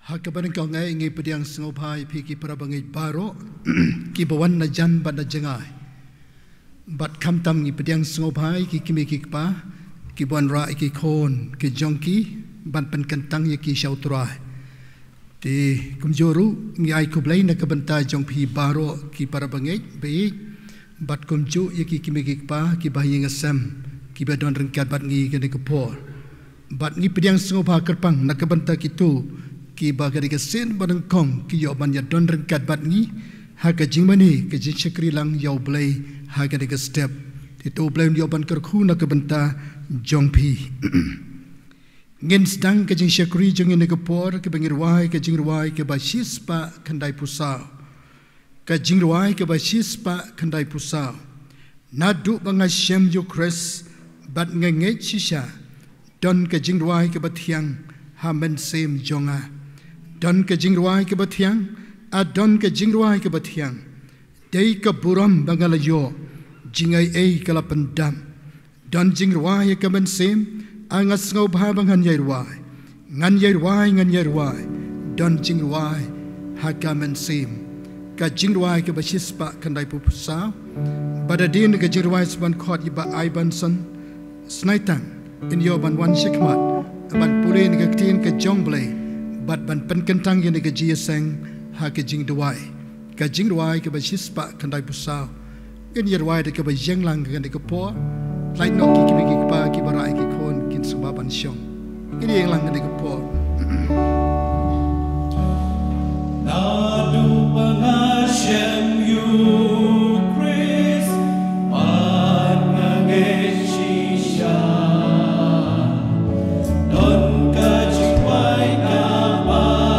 Hakaban kau Ngi Pdiang Sngewbha piki parabangi baroh kibawan na jan ban na jangai bat kamtam Ngi Pdiang Sngewbha ki kimi kiba kibawan ra ki kon ki jong ban pen kentang ki shau Trai di kumjoru Ngi U Blei na kabanta jong pi baroh ki parabangi be bat kumju ki kimi kiba ki Jingiaseng ki badon rengkat bat ngi kene kepor bat Ngi Pdiang Sngewbha kerpang na kabanta kitu kiba kadika sen badang kong ki yo ban ya don rengkat bat ngi ha ka jingmani ke jingkyrkhu lang U Blei ha kadika step itu blem yo ban kyrkhu na kabanta jong pi ngin Sdang ke jingkyrkhu jong ne ke por ke Jingrwai ke ba shispa khandai pusau ke Jingrwai ke ba shispa khandai pusau nadu banga shem yo kres bat ngeit shisha don ke Jingrwai ke ba thiang ha Mynstep jonga don ke Jingrwai ke bathiang a don ke Jingrwai ke bathiang dei ke buram bangalayo jingai ei kala pendam don Jingrwai ke Mynstep a ngas Sngewbha bangan yairwai ngan yairwai don Jingrwai ha ka Mynstep ka Jingrwai ke bashispa kandai pusa badadin ke Jingrwai sban khot iba Ivanson Snaitang in yo ban wan shikmat ban Pule ke tin ke jong Blei bat ban pen kentang ye ke Jingiaseng ha ke Duwai ke Jingrwai ke bashispa kandai pusau gen yerwai de ke bajenglang ke ke po lai no ki ki pa ki barai ki kon kin subaban syong gen yenglang ke po nadu pangashem you Chris pat ngage shisha don ka Jingrwai ka don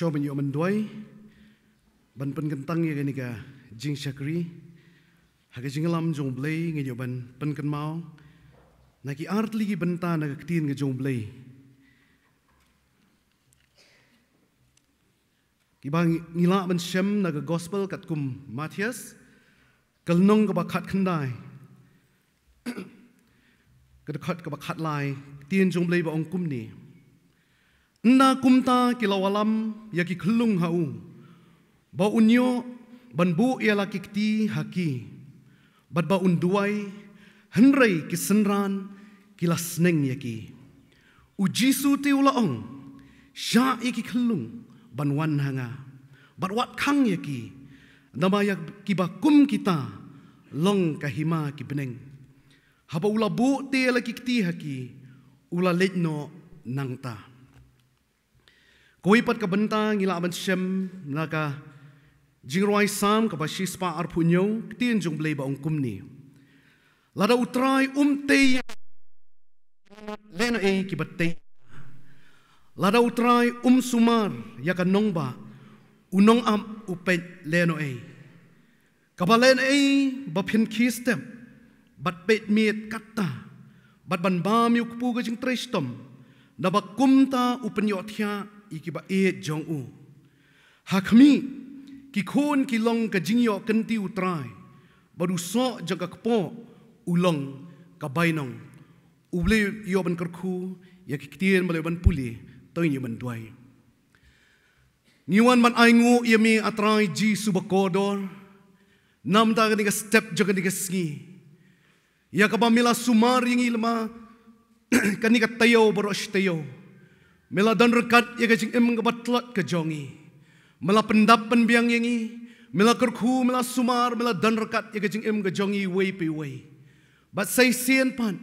show menyo Duwai ban pen kentang ya gani ka jing syakri haga Jingialam jong Blei ngi ban pen kan mau naki art ligi benta na ketin ke jong Blei kibang ngila ban shem na gospel kat kum Matthias kalnong ka bakhat khandai ka bakhat lai tien jong Blei ba ong kum ni na kumta kilawalam yaki khulung hau ba unyo banbu ia laki kti haki bat ba unduai henrei kisenran kila sneng yaki ujisu ti ulaong sha yaki khulung banwan hanga bat wat khang yaki namaya kiba kum kita long kahima kibeneng haba ula bu ti laki kti haki ula letno nangta Kuipat ka benta ngila ban shem naka Jingrwai sam ka bashi spa arpunyo tien jong Blei ba ong kumni lada utrai te lena e kibate lada utrai sumar ya ka nongba unong am upet leno e kabalen e ba phin Mynstep bat pet miet katta bat ban ba mi ukpu ga jing trestom na ba kumta upenyo thya ikiba jong u hakmi ki khon ki long ka jingyo kanti utrai baru so jaga kpo ulong ka bainong uble yo ban kirkhu ya ki tien bale ban Pule toy ni ban Duwai niwan man aingu yemi atrai ji subakodor nam ta ga step jaga ni Sngi ya ka ba mila sumar yung ilma kani ka tayo barosh tayo mela dan rekat ya gajing ga batlat ka jongi mela pendap penbiang yangi mela kirkhu mela sumar mela dan rekat ya gajing ga jongi way pe way bat say sien pan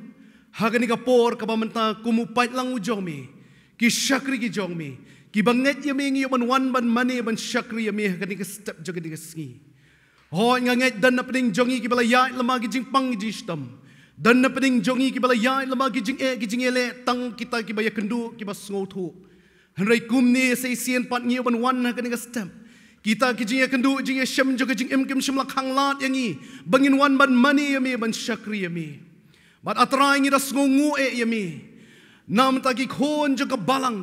hagani ka por ka bamenta kumupait lang ujomi ki syakri ki jongmi ki banget ya mengi ban wan ban mane ban syakri ya me hagani ka step jaga di Sngi ho nganget dan na pening jongi ki bala ya lama ki jing pang ji stam dan na pening jongi ki bala ya lama ki jing ele tang kita ki baya kendu ki bas ngothu hanrai kumni sei sien pat ngi ban wan ha kani ka step kita ki jing kendu jing shem joga jing kim shem lak hang lat yangi bangin wan ban mani yami ban syakri yami bat atrai ngi das ngungu yami nam ta ki khon joga balang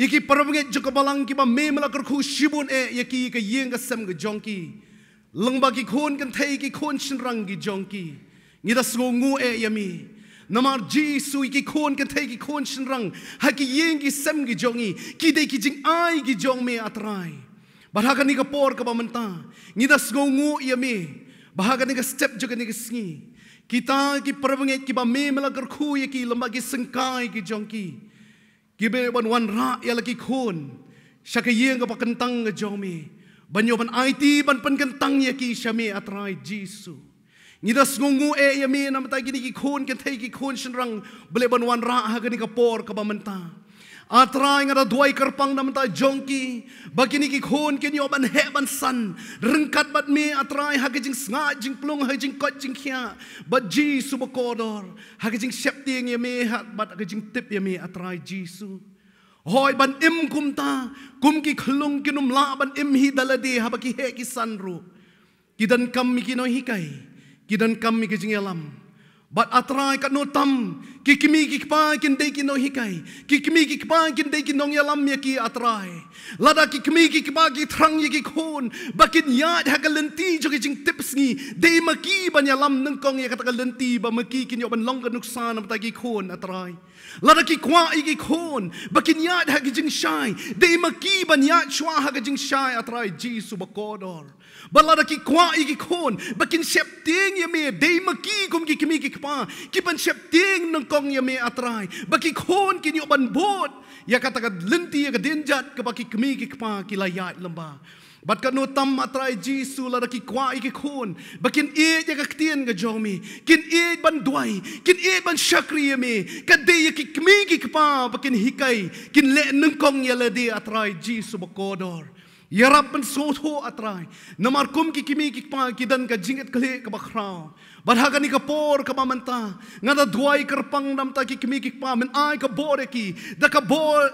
yaki parabnget joga balang ki ba me mala kirkhu shibun yaki ka yeng ka sem ga jongki lengba ki khon kan thei ki khon shinrang ki jongki ngi das ngungu yami namar Jisu ki khon kan thei ki khon shinrang ha ki yeng ki sem ki jongi ki dei ki jing ai ki jong me atrai bahaga ni ka por ka bamenta ngi das ngungu yami bahaga ni ka step joga ni ka Sngi kita ki parbanget ki ba me mala kirkhu yaki lamba ki sengkai ki jongki ki be ban wan ra ya laki khon syaka yeng ka pakentang ga jongmi banyo ban IT ban pen kentang yaki syame atrai Jisu ngidas ngungu yami nam ta gini ki khon kan thei ki khon shinrang bele ban wan ra ha gani ka por ka bamenta atrai ngada Duwai kerpang nam ta jongki bagini ki khon ken yo ban he ban san rengkat bat me atrai ha jing snga jing plung ha jing kot jing khia bat Jisu bakodor ha jing shep ting yami ha bat ha jing tip yami atrai Jisu hoi ban im kumta kum ki khlung kinum la ban im hi dalade ha baki he ki sanru kidan kam mi ki no hikai kidan kami ke Jingialam bat atrai kat notam ki kimi ki pa kin dei ki no hikai ki kimi ki pa kin dei ki Nongialam ya ki atrai lada ki kimi ki pa ki thrang ya ki khon bakin yat ha kalenti jo ki jing tip Sngi dei maki banyalam nang kong ya kata kalenti ba maki kin yo ban long ka nuksan am ta ki khon atrai lada ki kwa ki khon bakin yat ha ki jing shai dei maki ban yat shwa ha ki jing shai atrai Jisu bakodor balada ki kwa ki khon bakin shep ting ya me dei maki kum ki kimi ki pa ki ban shep ting nang kong ya me atrai baki khon ki yo ban bot ya kata ka lenti ya ka denjat ka baki kimi ki pa ki layat lamba bat ka no tam atrai Jisu lada ki kwa ki khon bakin ya ka ktien ga jongmi kin ban Duwai kin ban syakri ya me ka de ya ki kimi ki pa bakin hikai kin le nang kong ya la de atrai Jisu bakodor yarap ban sotho atrai namar kum ki kimi ki pa kidan ka jinget khle ka bakhra barhaga ni ka por ka mamanta ngada Duwai kerpang nam ta ki kimi ki pa men ai ka bore ki da ka bor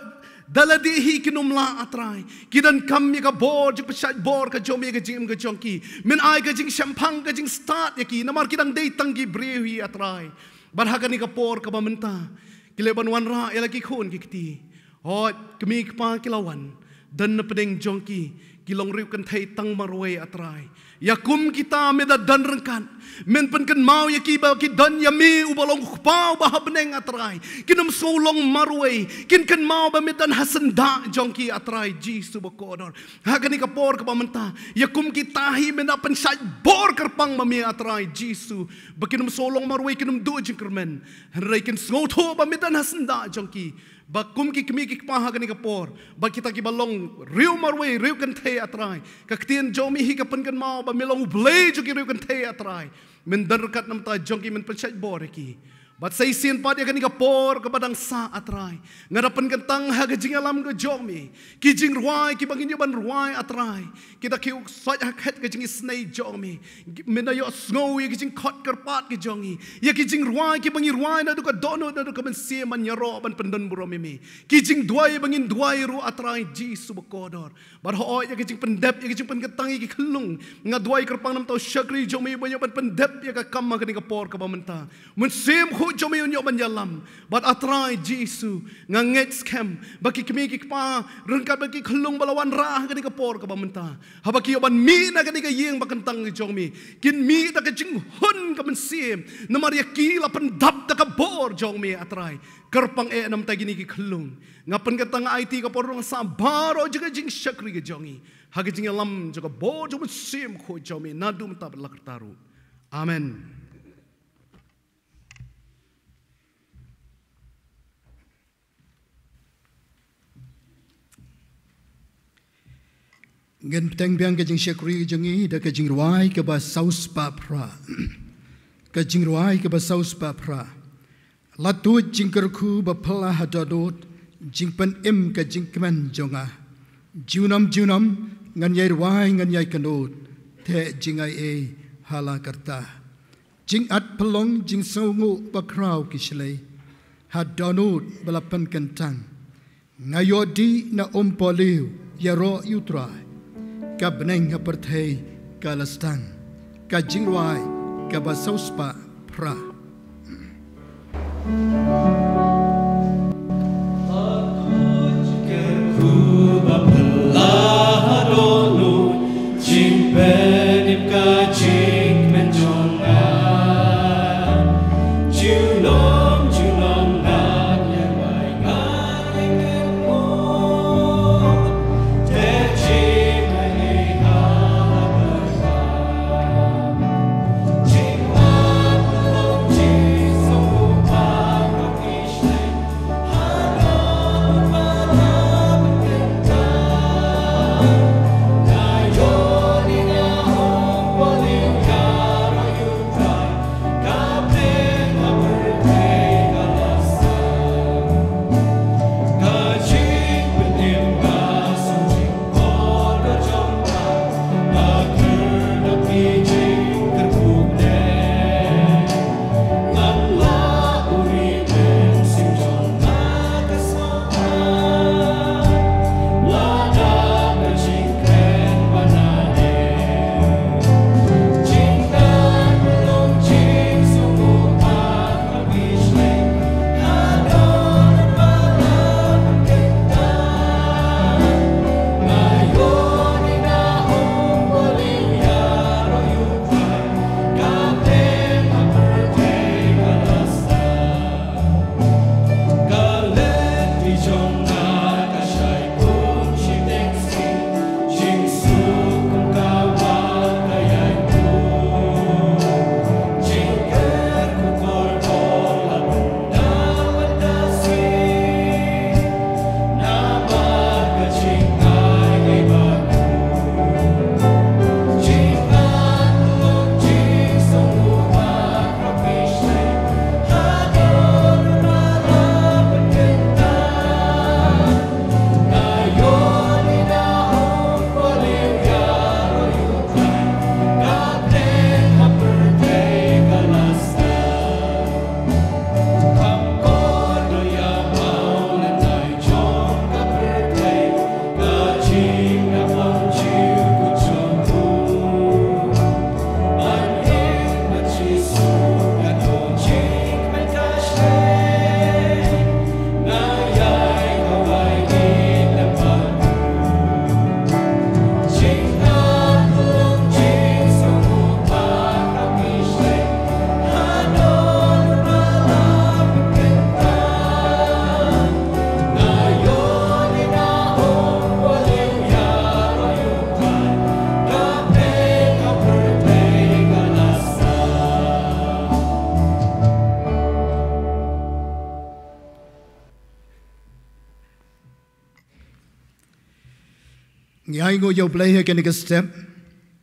daladihi kinumla atrai kidan kam ya ka bor jing pesat bor ka jom ya ka jing ka jongki min ai ka jing shampang ka jing start ya ki namar kidang dei tangki brewi atrai barhagani ka por ka bamenta kileban wanra ya lagi khon kiti hot kemi pa kilawan dan na pedeng jongki kilong riu kan thai tang marwe atrai yakum kita meda dan rengkan men pen kan mau ya kiba ki dan ya mi ubalong pau bah beneng atrai kinum solong marwe kin kan mau ba medan hasenda jongki atrai jisu bokodor hagani ka por ka pamenta yakum kita hi mena pen sai bor kerpang mami atrai jisu bakinum solong marwe kinum do jingkermen rai kin ngotho ba medan hasenda jongki bakum ki kemi ki paha gani kapor ba kita ki balong riu marwe riu kan the atrai ka ktien jomi hi ka pen kan mau ba Balang U Blei jo ki riu kan the atrai men darkat nam ta jong ki men pensat bor ki bat sai sin pa dia gani kapor ka badang sa atrai ngarapan kentang ha ga Jingialam ga jomi ki Jingrwai ki bangin ban ruai atrai kita ki soi ha khat ga jing Snai jomi men ayo Sngi ki jing khot kerpat ki jongi ya ki Jingrwai ki bangin ruai na du ka dono na du ka ben se man yaro ban pendan buromi mi ki jing Duwai bangin Duwai ru atrai jisu bokodor bar ho ya ki jing pendep ya ki jing pen ketang ki khulung nga Duwai kerpang nam tau syakri jomi banyak ban pendep ya ka kam ma gani kapor ka bamenta mun sem jomi unyo Nongialam bat atrai jisu nga ngeit skhem baki kemi ki pa rengkat baki khulung balawan rah gani kapor ka bamenta habaki ban mi na gani ka yeng bakantang jomi kin mi ta ka jing hun ka mensiem namar ya ki la pendap ta ka bor jomi atrai kerpang nam ta gini ki khulung ngapan ka tang IT ka porong sa baroh juga jing syakri ka jongi hagi Jingialam juga bor jo mensiem kho jomi nadu mta lakartaru amen. Ngen petang biang ke jing syakri jongi da ke Jingrwai ke ba saus pa pra ke Jingrwai ke ba saus pa pra latu jingkyrkhu ba phala hadadot jingpan em ke jingkman jonga junam ngan yai rwai ngan yai kanot the jingai e hala karta jing at pelong jing songu ba kraw kishlei hadadot balapan kentang ngayodi na poliu yaro yutrai ka beneng apartheid ka Sdang ka Jingrwai ka ba sauspa pra jingkyrkhu ba phala donu jing benim ka jing men jonga junom na ya wai ngai ken mo te jing Jingrwai Naigo yo Blei hagan ke step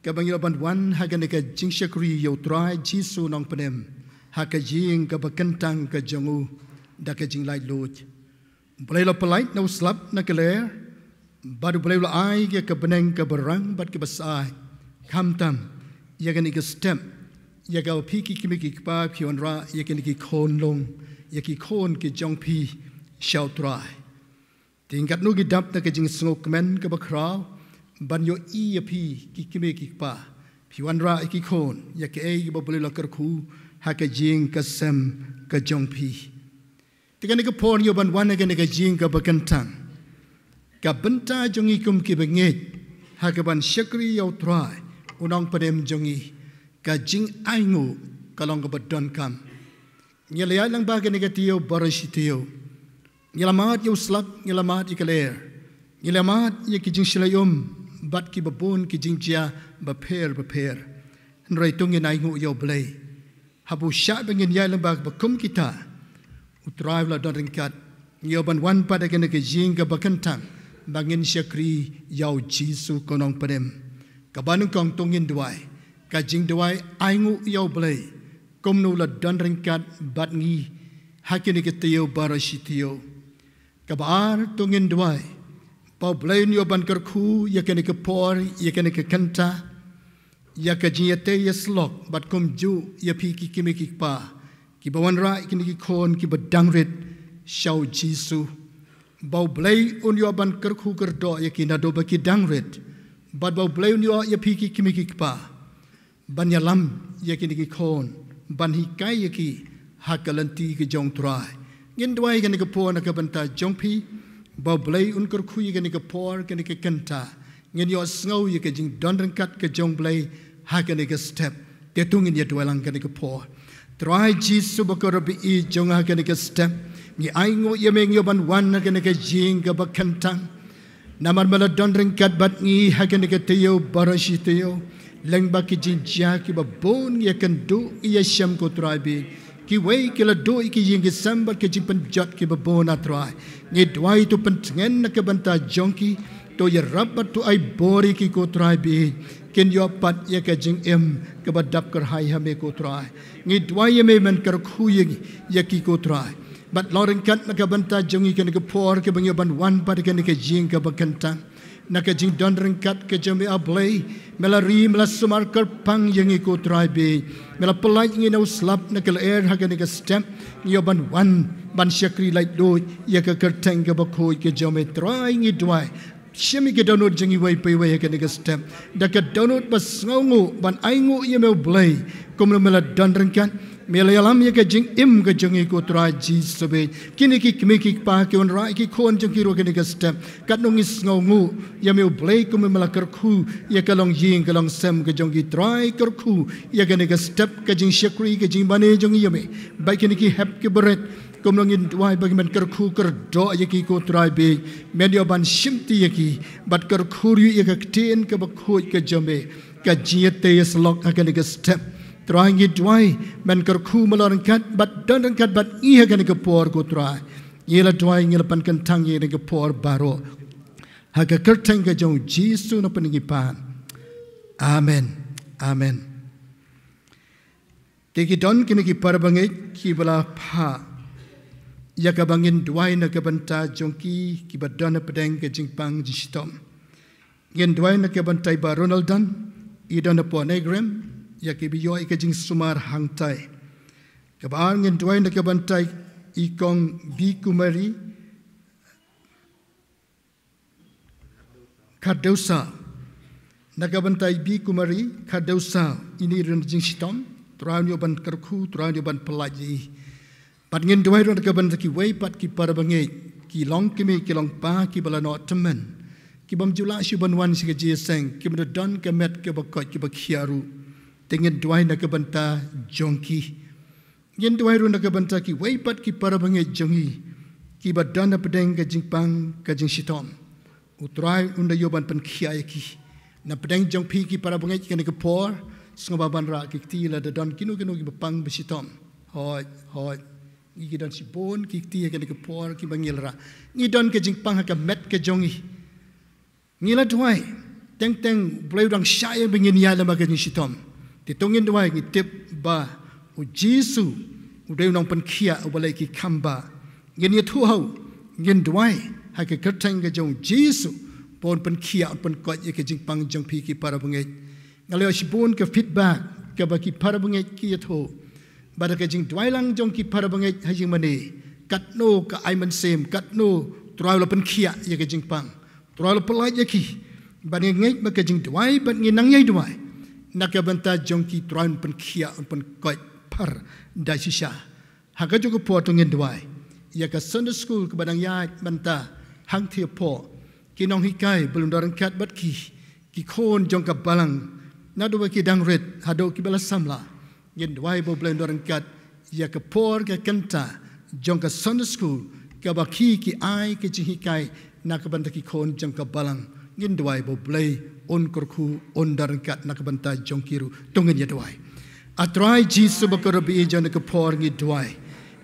kabang yo ban wan hagan ke jingkyrkhu yo Trai Jisu nong penem haka jing ka bakentang ka jongu da ka jing lai loj Blei lo pelait no slap na keler badu Blei lo ai ke beneng ke berang bat ke basai kamtam yagan ke step yaga piki kimiki pa pion ra yagan ke kon long yaki kon ke jong pi shau Trai tingkat nu gidap na ke jing sngok men ke bakraw ban yo i pi ki kime ki pa pi wan ra ki kon ya ke ai ba bole la kyrkhu ha ka jing ka sem ka jong pi tiga ne ka pon yo ban wan ne ka jing ka bakantang ka benta jong i kum ki benget ha ka ban shakri yo Trai unong padem jong i ka jing ai ngu ka long ka badon kam nyelaya lang ba ka ne ka tiyo barashitiyo nyelamat yo slap nyelamat ikaler nyelamat ye ki jing shilayom bat ki babun ki jingjia baper nrai tungin ai ngu yo Blei habu sha bengin yai lembag bakum kita utrai la don ringkat yo ban wan pada kena ke jing ka bakantang bangin syakri yau Jisu konong padem ka banung kong tungin Duwai ka jing Duwai ai ngu yo Blei kom nu la don ringkat bat ngi hakini ke tiyo barashitiyo ka bar tungin Duwai Pau Blei ni ban kyrkhu ya kene ke por ya kene ke kanta ya ka jiate ya slok bat kum ju ya pi ki kimi ki pa ki bawan ra ki ki kon ki badangret shau Jisu Bau Blei un yo ban kyrkhu kerdo ya ki na do ba ki dangret bat bau Blei un yo ya pi ki kimi ki pa ban ya lam ya ki kon ban hi kai ya ki hakalanti ki jong Trai ngin Duwai kene ke por na ka banta jong pi Bau Blei un kyrkhu ye ke por ke kenta ngin yo sngo ye ke jing don kat ke jong Blei ha ke step te tungin ye dwelang ke por Trai Jisu ba ko bi I jong ha ke step ni ai ngo ye meng yo ban wan ke jing ke ba kentang namar mala don kat bat ngi ha ke te yo barashi te yo leng ba ki jing ja ki ba bon ye kan du ye sham ko Trai bi ki wei ki la do ki jing ke sambar ke jing pen jot ki ba bon a Trai ngi Duwai tu pentengen na ke banta jongki to ya rabat tu ai bori ki ko Trai bi ken yo pat ya ke jing em ke badap kar hai hame ko Trai ngi Duwai ye me men kar khu ye ya ki ko Trai bat loren kat na ke banta jongi ke por ke bang yo ban wan pat ke jing ke bakantang na ke jing don kat ke jame a Blei mela ri mela sumar kar pang yang ko Trai bi mela pelai ngi no slap na ke air ha ke step yo ban wan ban syakri like do ya ke kerteng ke bakoi ke jame Trai ngi Duwai shemi ke download jengi wai pe wai ke step da ke download bas ngongu ban ai ngu ye me Blei kom mela don kat mela yalam ye ke jing im ke jengi ko Trai Jisu be kini ki kimi ki pa ke on rai ki kon jengi ro ke step kat nong is ngongu ye me Blei kom mela kyrkhu ye ke long jing ke long sem ke jengi Trai kyrkhu ye ke step ke jing syakri ke jing bane jengi ye me bai kini ki hep ke beret kom nongin Duwai bagi men kyrkhu kerdo ye ki ko Trai be medio ban shimti ye ki bat kyrkhu ye ke ten ke bakoi ke jame ke jiate ye slok ha ke step Trai ngi Duwai men kyrkhu malon kat bat don kat bat I ha ke por ko Trai ye la Duwai ngi pan kentang ye ke por baroh ha ke kerteng ke jong Jisu no pengi pan amen amen te ki don kini ki parbangai ki bala pha ya ka bangin Duwai na ka banta jongki ki badana pedeng ke jingpang jistom gen Duwai na ka bantai ba Ronaldan I don po negrem ya ke biyo ke jing sumar hangtai ka ba gen Duwai na ka bantai I kong bi kumari kadosa na ka bantai bi kumari kadosa ini ren jing stom Trai yo ban kyrkhu Trai yo ban pelaji pat ngin Duwai ron ka ban ki wei pat ki par bangai ki long ki me ki long pa ki bala no temen ki bam jula shu ban wan si ke Jingiaseng ki ban don ka met ke bakot ki bakhiaru tengin Duwai na ka banta jongki ngin Duwai ron ka banta ki wei pat ki par bangai jongi ki ba don na pedeng ka jingpang ka jing sitom utrai unda yo ban pen khiai ki na pedeng jong pi ki par bangai ki ne ka por Sngewbha ban ra ki ti la don kinu ki bapang besitom hoi ngi don si bon ki ti ke ke por ki bangil ra ngi don ke jing pang ka met ke jongi ngi la Duwai teng boleh orang syai bengin ya lama ke sitom ditungin Duwai ngi tip ba u Jesu udai nong pen kia boleh ki kamba ngin ye thu hau ngin Duwai ha ke kerteng ke jong Jesu pon pen kia pen kot ye ke jingpang jong pi ki para bengai ngaleo si pun ke feedback ke ba ki para bengai ki tho ba ke jing Duwai lang jong ki para bengai ha jing mani kat no ka Ivanson kat no Trai la pen kia ye ke jingpang Trai la pelai ye ki ban ngeit ma ke jing Duwai ban ngi nang ye Duwai nak ke banta jong ki Trai pen kia pen kot par da shisha ha ka jo ko po to ngin Duwai ya ka Sunday school ke badang ya banta hang thia po ki nong hikai belum dorang kat bat ki khon jong ka balang na do ki dang red hado ki bala samla ngin Duwai bo belum dorang kat ya ka por ka kanta jong ka Sunday school ka ba ki ai ki hikai na ka banta ki khon jong ka balang ngin Duwai bo blei on kurku on dorang kat na ka banta jong kiru tongin ya Duwai atrai Jesu ba ko rabi jong ka por ngi Duwai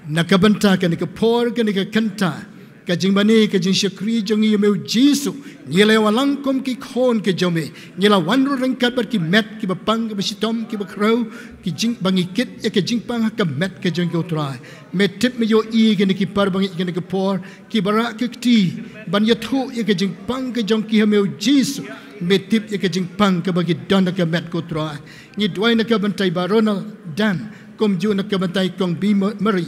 na ka banta ka ni ka por ka ni ka kanta ka jing bani ka jing syakri jong ye meu Jesu ngile walang kom ki khon ke jome ngila wanru rengkat bar ki met ki bapang ki basitom ki bakrau ki jing bangi kit ya ke jing pang ka met ke jong ko trai met tip me yo i ke ni ki par bangi ke ni ka por ki bara ke ti ban ya thu ya ke jing pang ke jong ki meu Jesu met tip ya ke jing pang ka bagi don ka met ko trai ni Duwai na ka bantai barona dan kom ju na ka bantai kong bi mari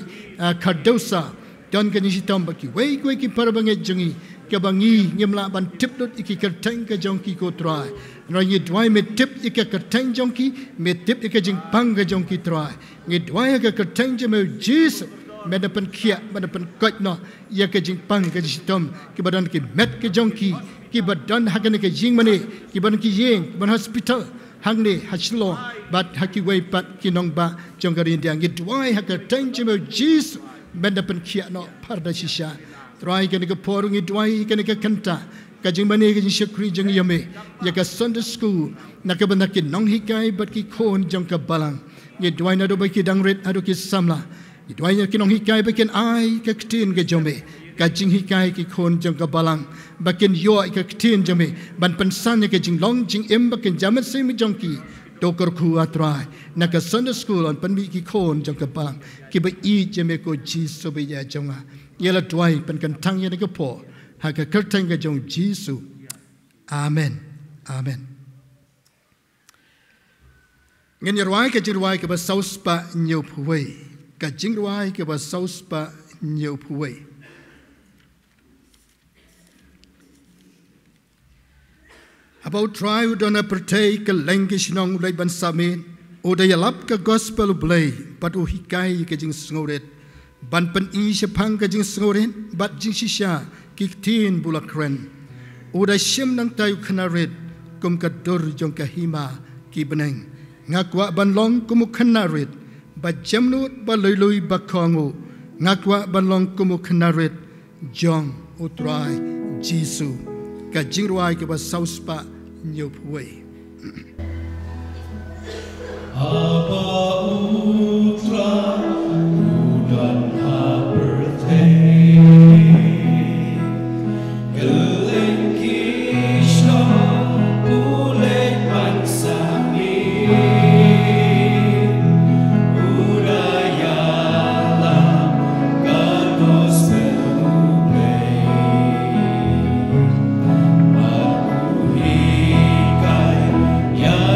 kardosa don ka ni sitom baki wei ki par bangi jongi ka bangi ngimla ban tip dot iki kerteng ka jong ki ko trai no ni Duwai me tip iki kerteng jong ki me tip iki jing pang ka jong ki trai ni Duwai ka kerteng je me Jesus me da pen kia me da pen kot no ya ka jing pang ka sitom ki badan ki met ka jong ki badan ha ka ni ka jing mane ki ban ki yeng ban hospital hang ne hachlo bat haki wei pat ki nong ba jong ka rin diang ni Duwai ha ka kerteng je me Jesus benda pen kia no parda shisha Trai ka ni ka porungi Duwai ka ni ka kanta ka jing bani ka jing syakri jong yame ya ka Sunday school na ka benda ki nong hikai bat ki khon jong ka balang ni Duwai na do ba ki dang ret adu ki samla ni Duwai na ki nong hikai ba ken ai ka ktin ka jome ka jing hikai ki khon jong ka balang ba ken yo ka ktin jome ban pensan ka jing long jing em ba ken jamat se mi jong ki jingkyrkhu atrai na ka Sunday school on panmi ki khon jong ka balang ki ba i jeme ko Jesu be ya jonga yela Duwai pen kan tang ya ka po ha ka kerteng ka jong Jesu amen amen ngin Jingrwai ka ba sauspa nyau phuwei ka Jingrwai ka ba sauspa nyau phuwei about Trai who don't partake a language nong lai ban samin o da yalap ka gospel U Blei but o hikai ka jing sngoret ban pan i shapang ka jing sngoret but jing shisha ki tin bulakren o da shim nang tayu khanaret kum ka dur jong ka hima ki beneng ngakwa ban long kum khanaret ba jamnut ba lui ba khongo ngakwa ban long kum khanaret jong o Trai Jesu ka Jingrwai ka ba sauspa nyau phuwei Apa utra udan habertei Gelengkishno Pule bansami Udayalam gospel U Blei Makuhikai ya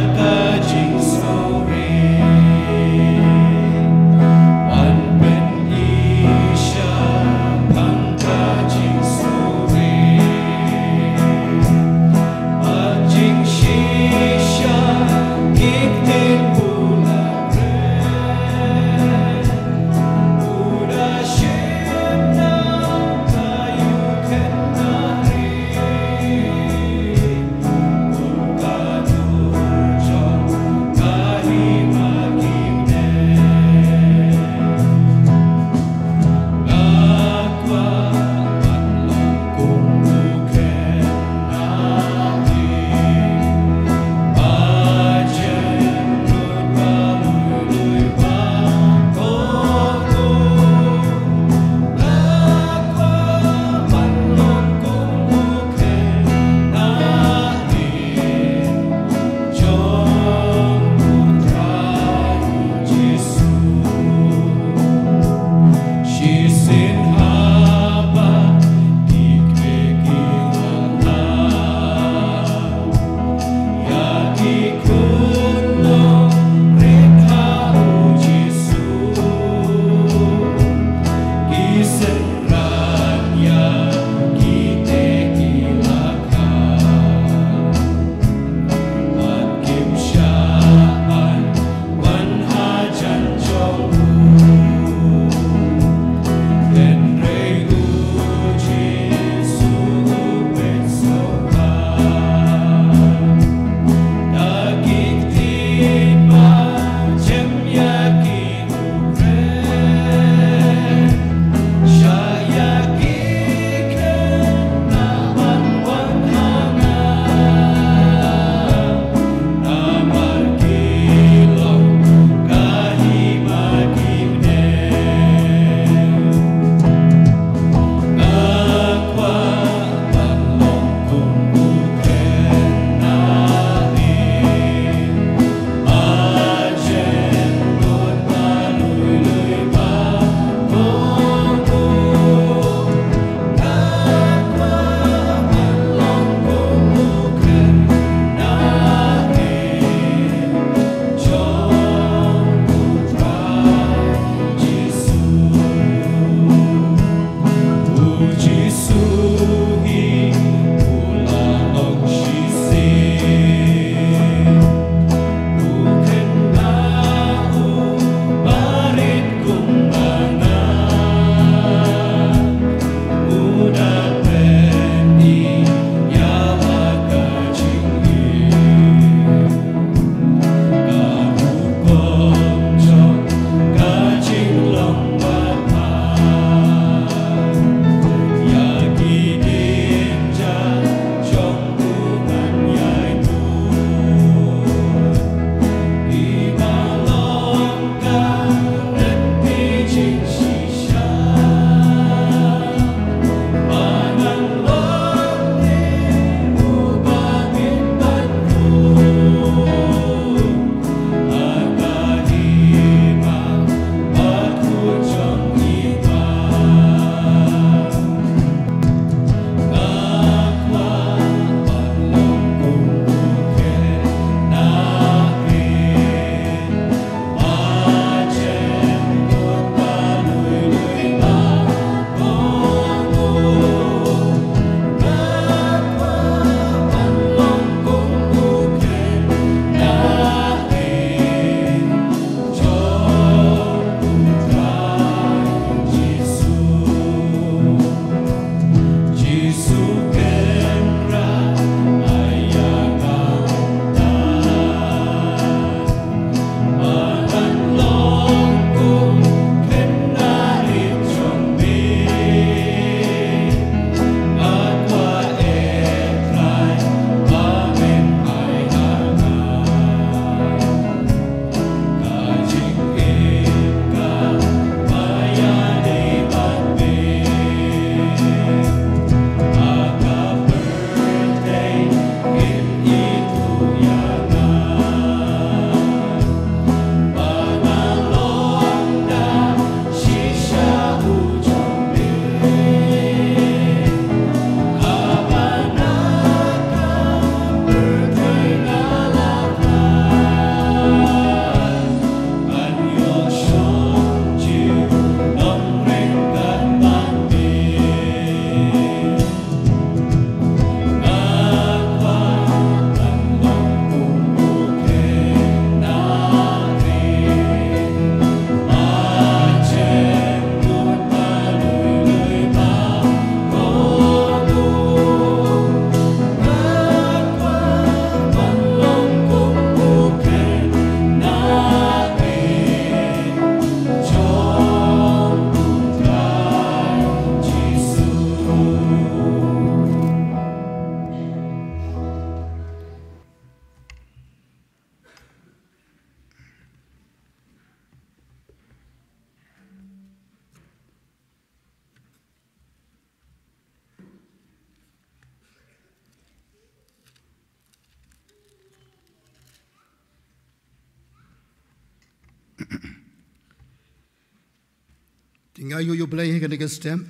Tinggal U Blei kan dengan stem,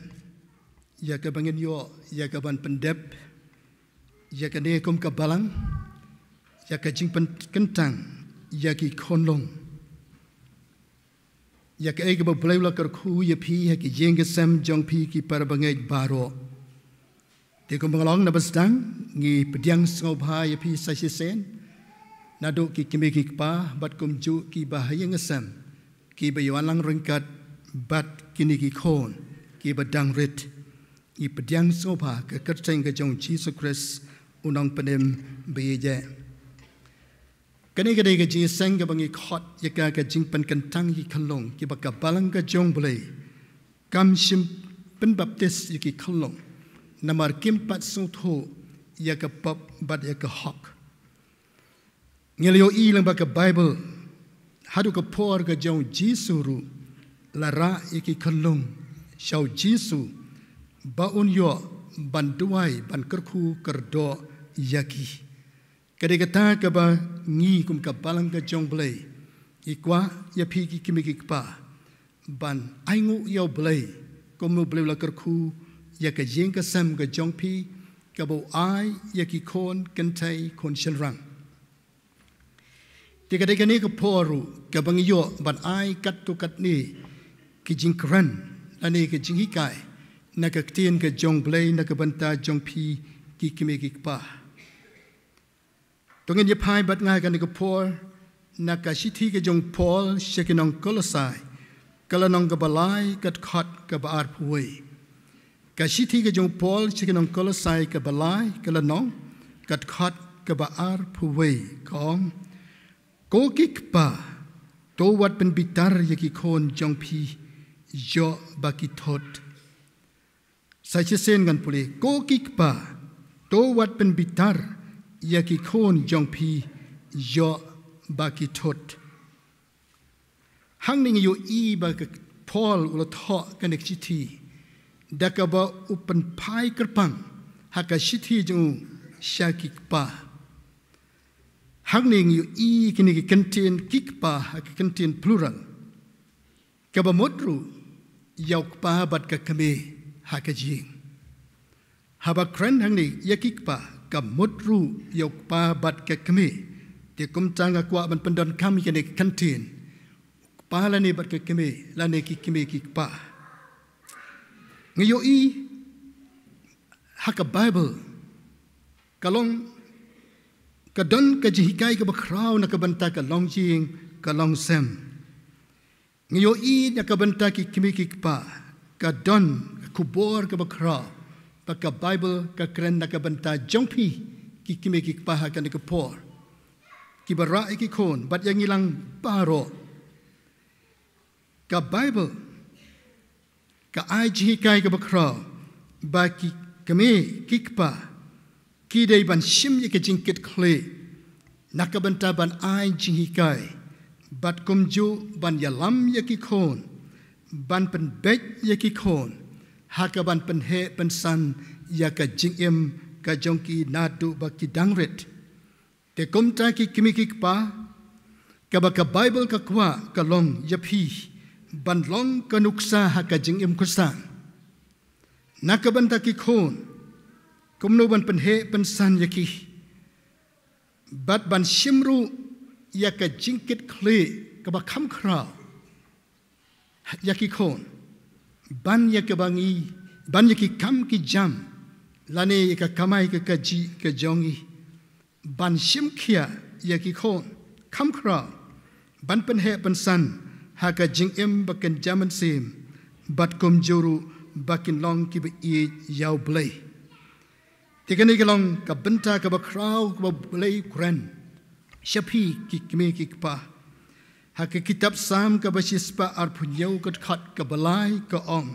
ya ke bangin yo, ya ke ban pendep, ya ke ne kum ke balang, ya ke jing kentang, ya ke konlong, ya ke ege Blei la kyrkhu ya pi ya ke Jingiaseng jong pi ki para bangai baroh. Dia kum bangalong na Sdang, Ngi Pdiang Sngewbha ya pi sasisen, nado ki kimi ki pa bat kum ju ki bahaya ngesam, ki bayalang ringkat bat kini ki kon, ki badang rit, Ngi Pdiang Sngewbha ke kerceng ke jong Jesus Christ unang penem beje. Kani kadai ke Jingiaseng ke bangi khot ya ke jing pen kentang ki khalong ki baka balang ke jong Blei, kam sim pen baptis ki khalong, namar kim pat sung tho ya ke pop bat ya ke hok. Ngelio ilang baka Bible hadu ke por ke jong Jesus ru lara iki khalong shau Jesus baun yo ban Duwai ban kyrkhu kerdo yaki. Kadai kata ke ba ngi kum ke balang ke jong Blei ikwa ya pi ki kimi ki pa ban aingu yo Blei kum Blei la kyrkhu ya ke Jingiaseng ke jong pi ke bo ai ya ki kon kentai kon shelrang. Tiga tiga ni ke poru ke bang yo ban ai kat tu kat ni ki Nongkren ani ke Jingikai na ke tien ke jong Blei na ke banta jong pi ki kimi ki pa. Tungin ye pai bat ngai kan ke por na ka sithi ke jong Paul shekinong kolosai kalanong ke balai kat khot ke baar Pule. Ka sithi ke jong Paul shekinong kolosai ke balai kalanong kat khot ke baar Pule kong ko kiba to wat pen bitar ye ki kon jong pi jo baki thot. Sai sen gan Pule ko kiba to wat pen bitar ya ki kon jong pi jo baki thot. Hang ning yo I ba ke Paul ulo tho kan ek sithi dakaba upan pai kerpang haka sithi jong syaki pa. Hang ning yo I kini ki contain kikpa haka contain plural. Kaba modru yauk pa bat ka kame haka jing. Haba kren hang ni ya kikpa ka modru yauk pa bat ka kame. Dia kum tanga kwa ban pendon kami kini contain. Pa la ni bat ka kame la ni ki kame kikpa. Ngayo I haka Bible kalong kadon ka jihikai ka bakraw na kabanta ka long jing ka long sem. Ngayo I na kabanta ki kimi kikpa kadon kubor ka bakraw pagka Bible ka kren na kabanta jongpi ki kimi kikpa ka ni kapor ki bara ki kon bat yang ilang baroh ka Bible ka ai jihikai ka bakraw ba ki kimi kikpa ki day ban shim ye ke jingkyrkhu nakabanta ban ai jingikai bat kumju ban yalam ye ki kon ban pen bet ye ki kon hakaban pen he pen san ya ka jingem ka jongki nadu ba ki dangret te kumta ki kimi ki pa ka ba ka Bible ka kwa ka long yapi ban long ka nuksa haka jingem kusan nakabanta ki kon kumno ban pen he pen san yaki bat ban shimru ya ka jingkyrkhu ka ba kham khra yaki kon ban ya ka bangi ban yaki kam ki jam lane ka kamai ka ji ka jongi ban shim khia yaki kon kham khra ban pen he pen san ha ka jingem ba kan jaman sim bat kum juru bakin long ki ba I yaw Blei. Tiga ni kelong ka benta ka bakraw ka Blei kren syapi ki kimi ki pa hak kitab sam ka basispa ar punyau ka khat ka balai ka ong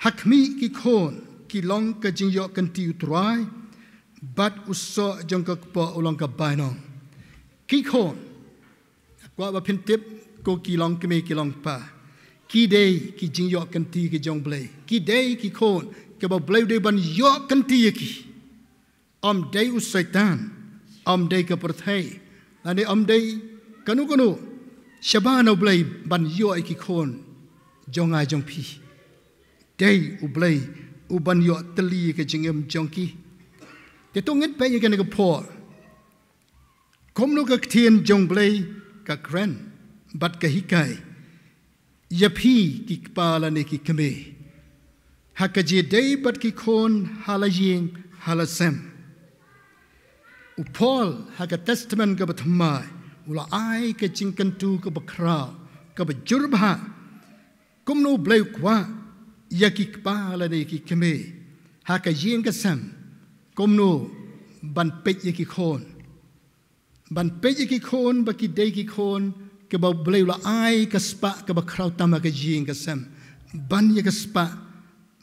hakmi ki kon ki long ka jingyo kan ti Trai bat usso jong ka pa ulong ka bainong ki kon kwa ba pintip ko ki long kimi ki long pa ki dei ki jingyo kan ti ki jong Blei ki dei ki kon ka ba Blei de ban yo kan ti ki om day usaitan om day ka perthai ane om day kanu Shaban U Blei ban yo iki kon jong ai jong pi day U Blei u ban yo teli ke jingem jongki te tongit pe ye ke po kom no ka tien jong Blei ka kren bat ka hikai ya pi ki pa la ne ki keme hakaje day bat ki kon halaying halasem u Paul haka testament ka batmai ula ai ke jingkantu ka bakrao ka bajurba kom no Blei kwa ya ki pa la ne ki keme haka yeng ka sam kom no ban pe ye ki kon ban pe ye ki kon ba ki day ki kon ke ba Blei ula ai ka spa ka bakrao tama ka yeng ka sam ban ye ka spa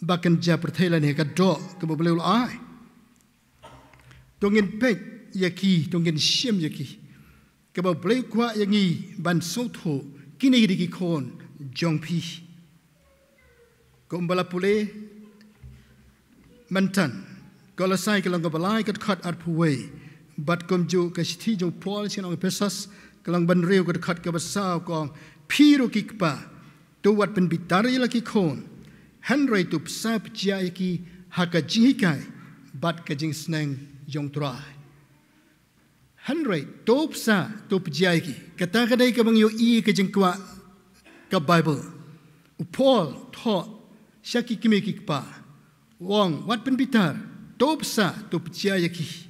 ba kan ja perthela ne ka do ka ba Blei ula ai tongin pe ye ki tongin shem ye ki ke ba Blei kwa ye ngi ban so tho kini di ki kon jong pi kom bala Pule mantan kalau sai kalau balai kat khat at Pule bat kom ju ka thi jong Paul sin ong pesas kalau ban reu kat khat ka basau kong piro kikpa tu wat pen bitari la ki kon hanrei tu sap chia ki haka jingikai bat ka jing sneng jong Trai hanrei top sa top chia ki kata kadai ka bang yo I ka jing kwa ka Bible u Paul tho Shaki kimi kikpa, wong wat pen bitar, top sa top chia yaki,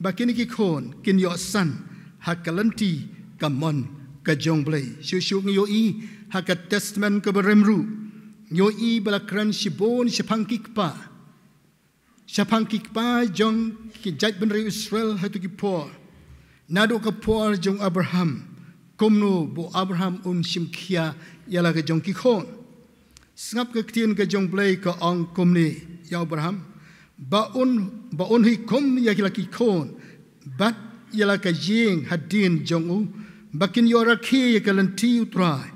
bakini kikon kin yo san hakalanti kamon ka jong Blei, shushu yo I haka testament ka beremru, yo I balakran shibon shapang kikpa jong ki jaj benri Israel hatu ki por, nado ka por jong Abraham, komno bo Abraham shimkia yala ka jong kikon. Sngap ke tien ke jong Blei ke ong komni ya Abraham ba un hi kom ya ki kon bat ya la ka jing hadin jong u bakin yora ki ya ka lanti Trai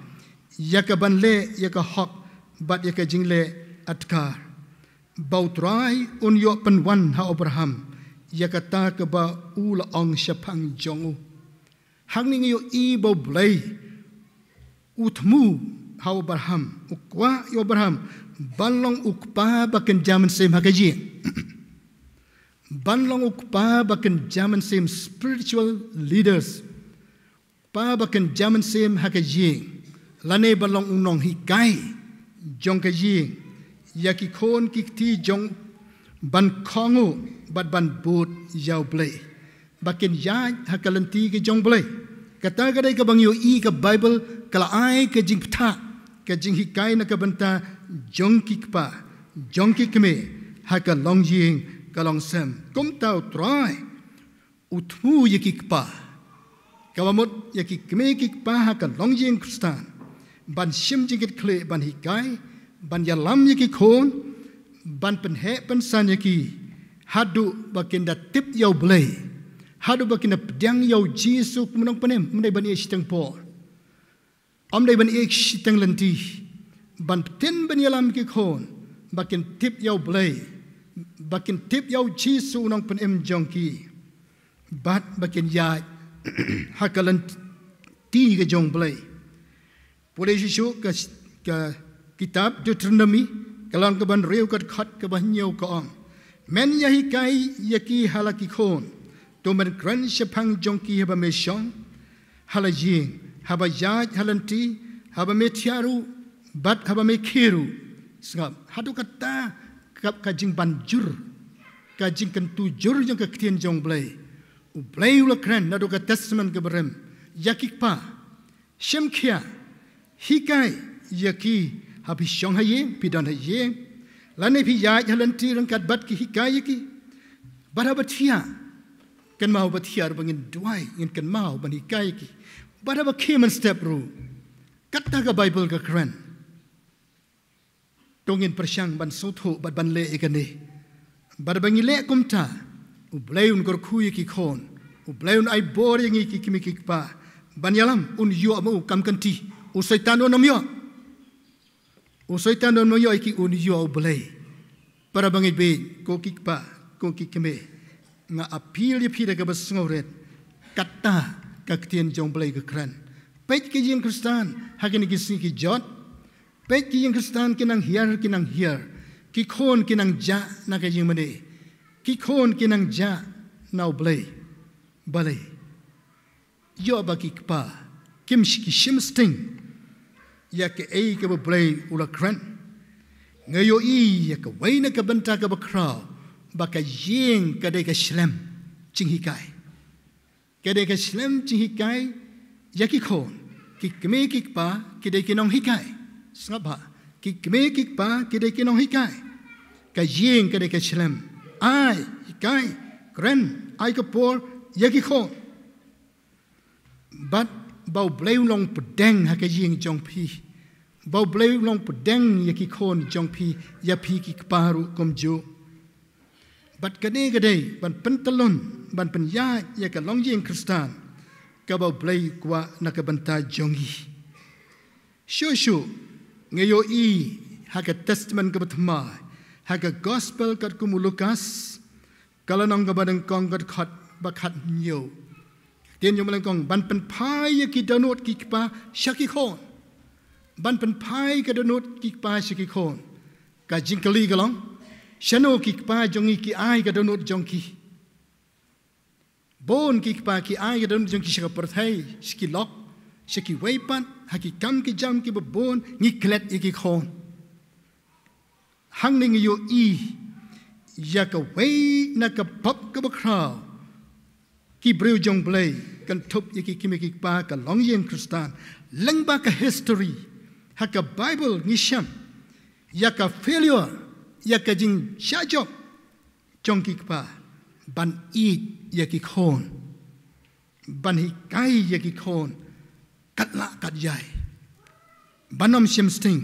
ya ka ban le ya ka hok bat ya ka jing le atkar ba Trai un yo pen wan ha Abraham ya ka ta ka ba u la ong shapang jong u hang ni yo I bo Blei utmu how Abraham ukwa yo Abraham banlong ukpa baken zaman sem hakaji banlong ukpa baken zaman sem spiritual leaders pa baken zaman sem hakaji lane banlong unong hikai jong kaji yaki kon kikti jong ban kongo bat ban bot yaw Blei baken ya hakalanti ke jong Blei kata kadai ka bang yo I ka Bible kala ai ka jing pta ka jing hikai na ka banta jong kikpa jong kikme haka long ying ka long sem kom tau Trai utmu ye kikpa kawamot ye kikme kikpa haka long ying kustan ban shim jingit kle ban hikai ban yalam ye kikon ban penhe pensan ye ki hadu bakinda tip yaw Blei hadu bakinda pdiang yaw Jisu kumunong panem mendai ban ye sitang por Om dai ban ek sitang lanti ban ten ban yalam ki kon bakin tip yaw Blei bakin tip yaw Jisu nong pen em jongki bat bakin ya hakalan ti ke jong Blei Pule Jisu ka kitab Deuteronomy kalang ke ban reu kat khat ke ban nyau ka om men ya hikai yaki halaki kon to men kran shapang jongki haba me shong halajing haba yaj halanti haba me tiaru bat haba me kiru sngap hadu kata kap kajing banjur kajing kentu jur yang ketien jong Blei u Blei ula kren nadu ka testament ke berem yakikpa shemkia hikai yaki habi shong haye pidan haye lane pi yaj halanti rangkat bat ki hikai yaki bat haba tia kan mau bat tiar bangin Duwai ingin kan mau ban hikai yaki Bada ba Mynstep ru kata ka Bible ka keren tongin persyang ban sotho bat ban le ikane bada bangi le kumta u Blei un gorkhu ki kon u Blei un ai bor yang ki kimi ki pa ban yalam un yo mu kam kanti u setan on namyo ki un yo Blei para bangi be ko ki pa ko ki kime nga apil ye pi da ka basngauret kata ka ktien jong Blei ka kran peit ke jing Kristan hakin ki sing ki jot peit ki jing Kristan kinang hiar ki khon kinang ja na ke jing mane ki khon kinang ja nau blei balei yo ba ki pa kim shi ki shim sting ya ke ei ke blei ula kran ngayo i ya ke wai na ke benta ke bakra ba ka jing ka de ke shlem ching hikai ke de ke shlem ching hikai ya ki khon ki kme ki pa ki de ki nong hikai Sngewbha ki kme ki pa ki de ki nong hikai ka jing ka de ke shlem ai hikai kren ai ka por ya ki khon but bao blei long Pdang ha ka jing jong pi bao blei long Pdang ya ki khon jong pi ya pi ki paru kom jo but kane gade ban pentalon ban penya ya ka long jing Kristan ka bao blei kwa na ka banta jongi shu ngayo i ha ka testament ka bathma ha ka gospel ka ku Lukas kala nong ka badang kong ka khat ba khat nyo Tian yung malangkong ban pen pai ki donut ki pa shaki khon ban pen pai ka donut ki pa shaki khon ka jingkali galong shano ki pa jongi ki ai ka donut jongki bon ki pa ki ai ka donut jongki shaka perthai shiki lok shaki weipan haki kam ki jam ki bon ngi klet ki khon hang ning yo i ya ka wei na ka pop ka bakra ki breu jong blei kan thup yaki kimeki pa ka long yen Kristan leng ba ka history ha ka Bible ni sham ya ka failure ya ka jing sha job jong ki pa ban eat yaki khon ban hi kai yaki khon kat la kat yai banom shim sting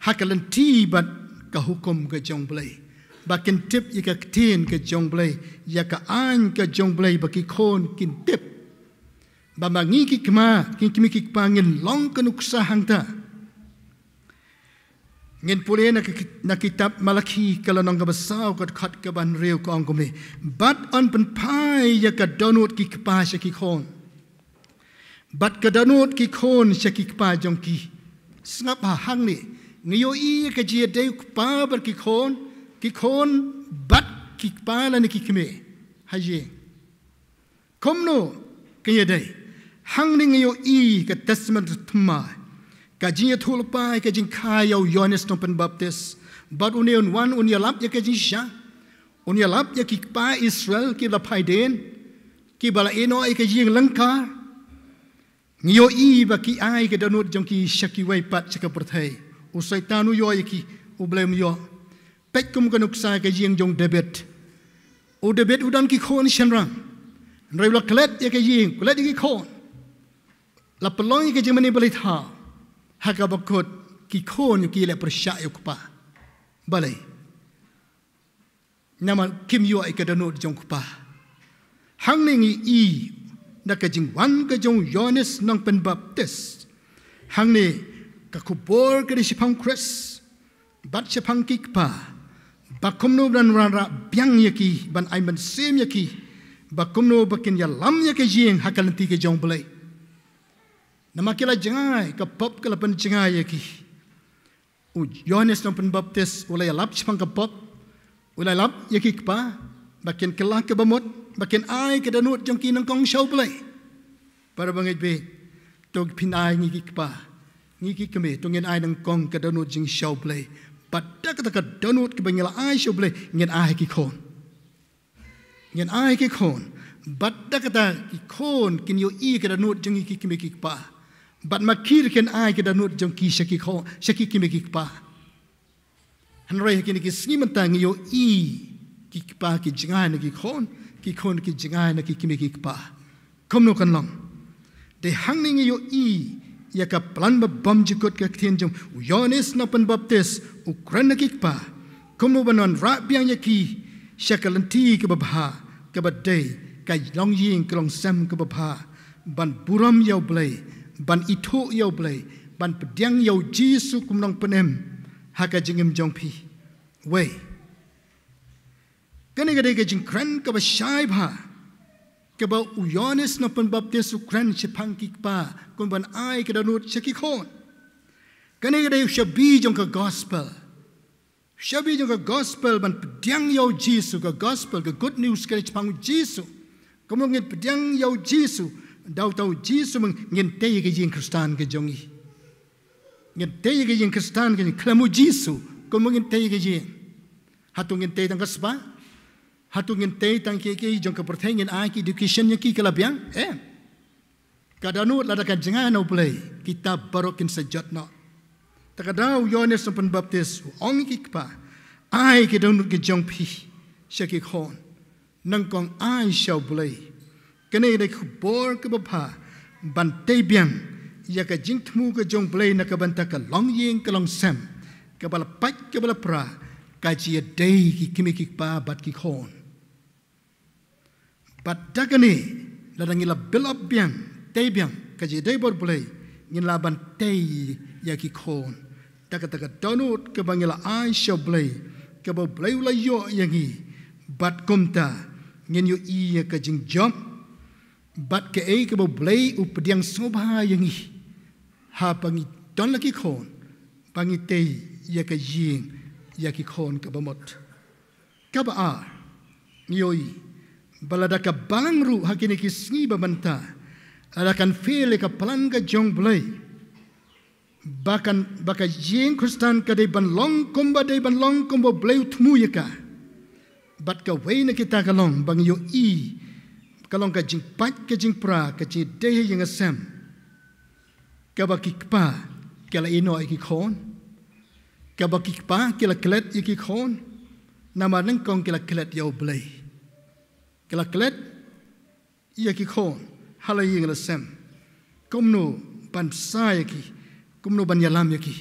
ha ka lan ti bat ka hukum ka jong blei ba kin tip yaka tin ka jong blei yaka an ka jong blei ba ki khon kin tip ba mangi ki kma kin kimi ki pangin long kanuksa hangta ngin Pule na kitab Malaki kala nong ka basaw kat khat ka ban reu ko ang kumni but on pen pai yaka donut ki kpa sha ki khon but ka donut ki khon sha ki kpa jong ki Sngewbha hang ni ngayo i ka ji de kpa bar ki khon bat ki kpa la ni ki kme haje komno kaya dai hang ning yo i ka testament thma ka jing thul pa ka jing kha yo Yohanes Nongpen Baptist but union one Nongialam ya ka jing sha Nongialam ya ki pa Israel ki la phai den ki bala eno ai ka jing langka yo i ba ki ai ka donut jong ki shaki wai pat chaka perthai u saitanu yo ki u blem yo pek kum kanuk sa ka jing jong debet u debet udan ki khon shanrang rei la klet ya ka jing klet ki khon la pelong ke jemani balai tha haka bakot ki khon ki le persya yo pa balai nama kim yo ai ka donut jong pa hang ning i na ka jing wan ka jong Yohanes Nongpen Baptist hang ni ka kubor ka di sipang kres bat sipang ki pa bakumno dan rara biang yaki ban ai ban sem yaki bakumno bakin ya lam yaki jing hakalanti ke jong blei nama kila jangai ka pop kala pan jangai yaki u Yohanes Nongpen Baptist ulai lap sipang ka pop ulai lap yaki pa bakin kelak ke bamot bakin ai ke danut jong ki nang kong show blei para bangai be tog pinai ngi ki pa ngi ki keme tongin ai nang kong ke danut jing show blei pada kata donut ke bangila ai show blei ngin ai ki khon pada kata ki khon kin yo i ke danut jong ki keme ki pa bat makir ken ai ke danut jong ki shaki khon shaki keme ki pa hanrei kin ki sngi mentang yo i ki pa ki jingai na ki khon ki jingai na ki keme ki pa komno kan long de hangning yo i ya ka plan ba bom jikot ka thien jong Yohanes Nongpen Baptist ukran na ki pa komno banon ra biang ya ki shakalanti ke babha ke badai ka long ying klong sam ke babha ban buram yo blei ban itho yo blei ban pediang yo Jisu kum nong penem ha ka jingim jong pi we kani ga de ga jing kran ka ba shai bha keba uyones no penbaptis ukran sepang kikpa kon ban ai ke danut sekikon kane gede shabi jong ka gospel shabi jong ka gospel ban pediang yo jisu ka gospel ka good news ke sepang jisu komo ngit pediang yo jisu dau tau jisu meng ngin te ke jing kristan ke jongi ngin te ke jing kristan ke klamu jisu komo ngin te ke jing hatung ngin te tang kasba hatung ngin te tang ke jong ka pertengin ai ki education nya ki kalabiang kadanu ladakan jangan Ngi Blei kitab baroh kin sejat no takadau Yohanes penbaptis ong kikpa ai ke donut ke jong pi syaki khon nang kong ai shau Blei kene de khbor ke bapa ban te biang ya ka jing thmu ke jong Blei na ka banta ka long yeng ka long sam ka bala pat ka bala pra ka chi dei ki kimi kikpa bat ki khon bat dakane ladangila belop biang te biang ka ji dei bor Blei ngin laban te ya ki khon taka donut ke bangila ai shau Blei ke bo Blei la yo yangi bat komta ngin yo i ka jing jom bat ke ke bo Blei U Pdiang Sngewbha yangi ha pangi don laki khon pangi te ya ka jing ya ki khon ka bamot ka ba a ngoi balada ka balang ru hakini ki sngi babanta alakan fele ka palanga jong Blei bahkan jing kristan ka de ban long komba de ban long kombo Blei thmu yaka bat ka weina kita kalong bang yo i kalong ka jing pat ka jing pra ka chi de yang asam ka ba kikpa kala ino ki khon ka ba kikpa kala klet ki khon nama nang kong kala klet yo Blei kala klet ya ki khon hala yang asam komno ban sa ki komno ban yalam ki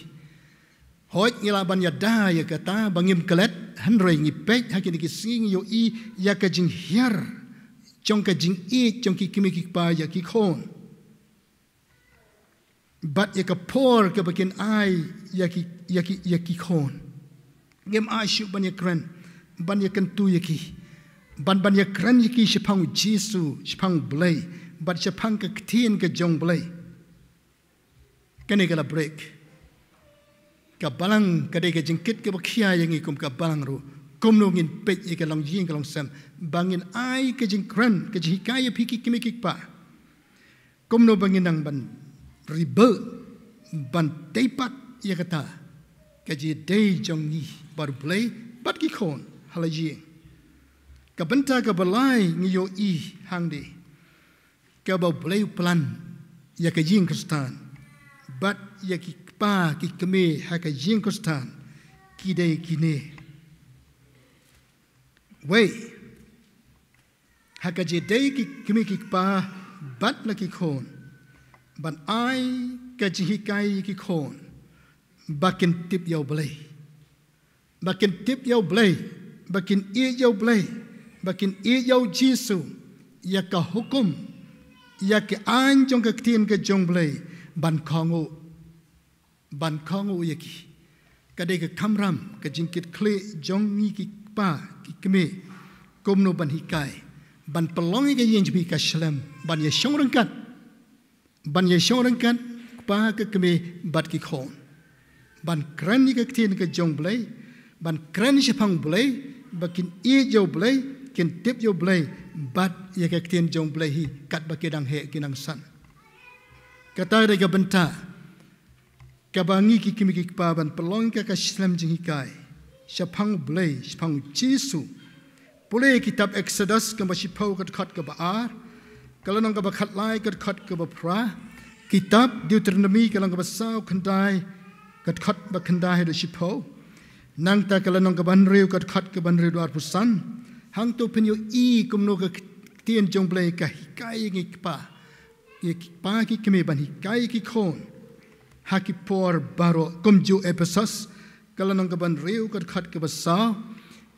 hoi ngila ban yada ya kata bangim klet hanroi ngi peit hakini ki sing yo i ya ka jing hiar chong ka jing e chong ki kimi ki pa ya ki khon bat ya ka por ka bakin ai ya ki khon ngem ai shu ban ya kran ban ya kan tu ya ki ban ya kran ya ki shapang jisu shapang Blei bat shapang ka ktien ka jong Blei kane kala break ka balang ka de ka jingkit ka bakhia yang ikum ka balang ru komno ngin pet ka long jing ka long sam bangin ai ka jingkran ka jikai phiki kimi kikpa komno bangin nang ban ribel ban teipat ya kata ka ji dei jong ni bar Blei bat ki khon halaji ka benta ka balai ngi yo i hangde ka ba Blei plan ya ka jing kristan bat ya ki pa ki keme ha ka jing kristan ki dei kine wei ha ka je dei ki keme ki pa bat la ki khon ban ai ka ji hikai ki khon bakin tip yo Blei bakin tip yo Blei bakin e yo Blei bakin e yo jisu ya ka hukum ya ke an jong ka tin ka jong Blei ban kongu yaki kade ka kamram ka jingkit kle jong ni ki pa ki keme komno ban hikai ban pelongi ka yen jibi ka shlem ban ye shong rangkat pa ka keme bat ki khon ban kran ni ka tin ka jong Blei ban kran ni shapang Blei bakin e jo Blei kin tip yo Blei bat ye ka tin jong Blei hi kat ba kedang he kinang san kata de ka benta kabangi ki kimi ki paban pelong ka shlem jing hikai shapang Blei shapang jisu Pule kitab Exodus ka bashipau ka khat ka baar kalanong ka bakhat lai ka khat ka pra kitab Deuteronomy kalang ka basau khandai ka khat ba khandai do shipau nang ta kalanong ka banriu ka khat ka banriu dar pusan hang to penyo i kumno ka tien jong Blei ka hikai ngi pa ki kimi ban hikai ki khon haki por baroh kumju episas kalanong ka ban riu ka khat ka basa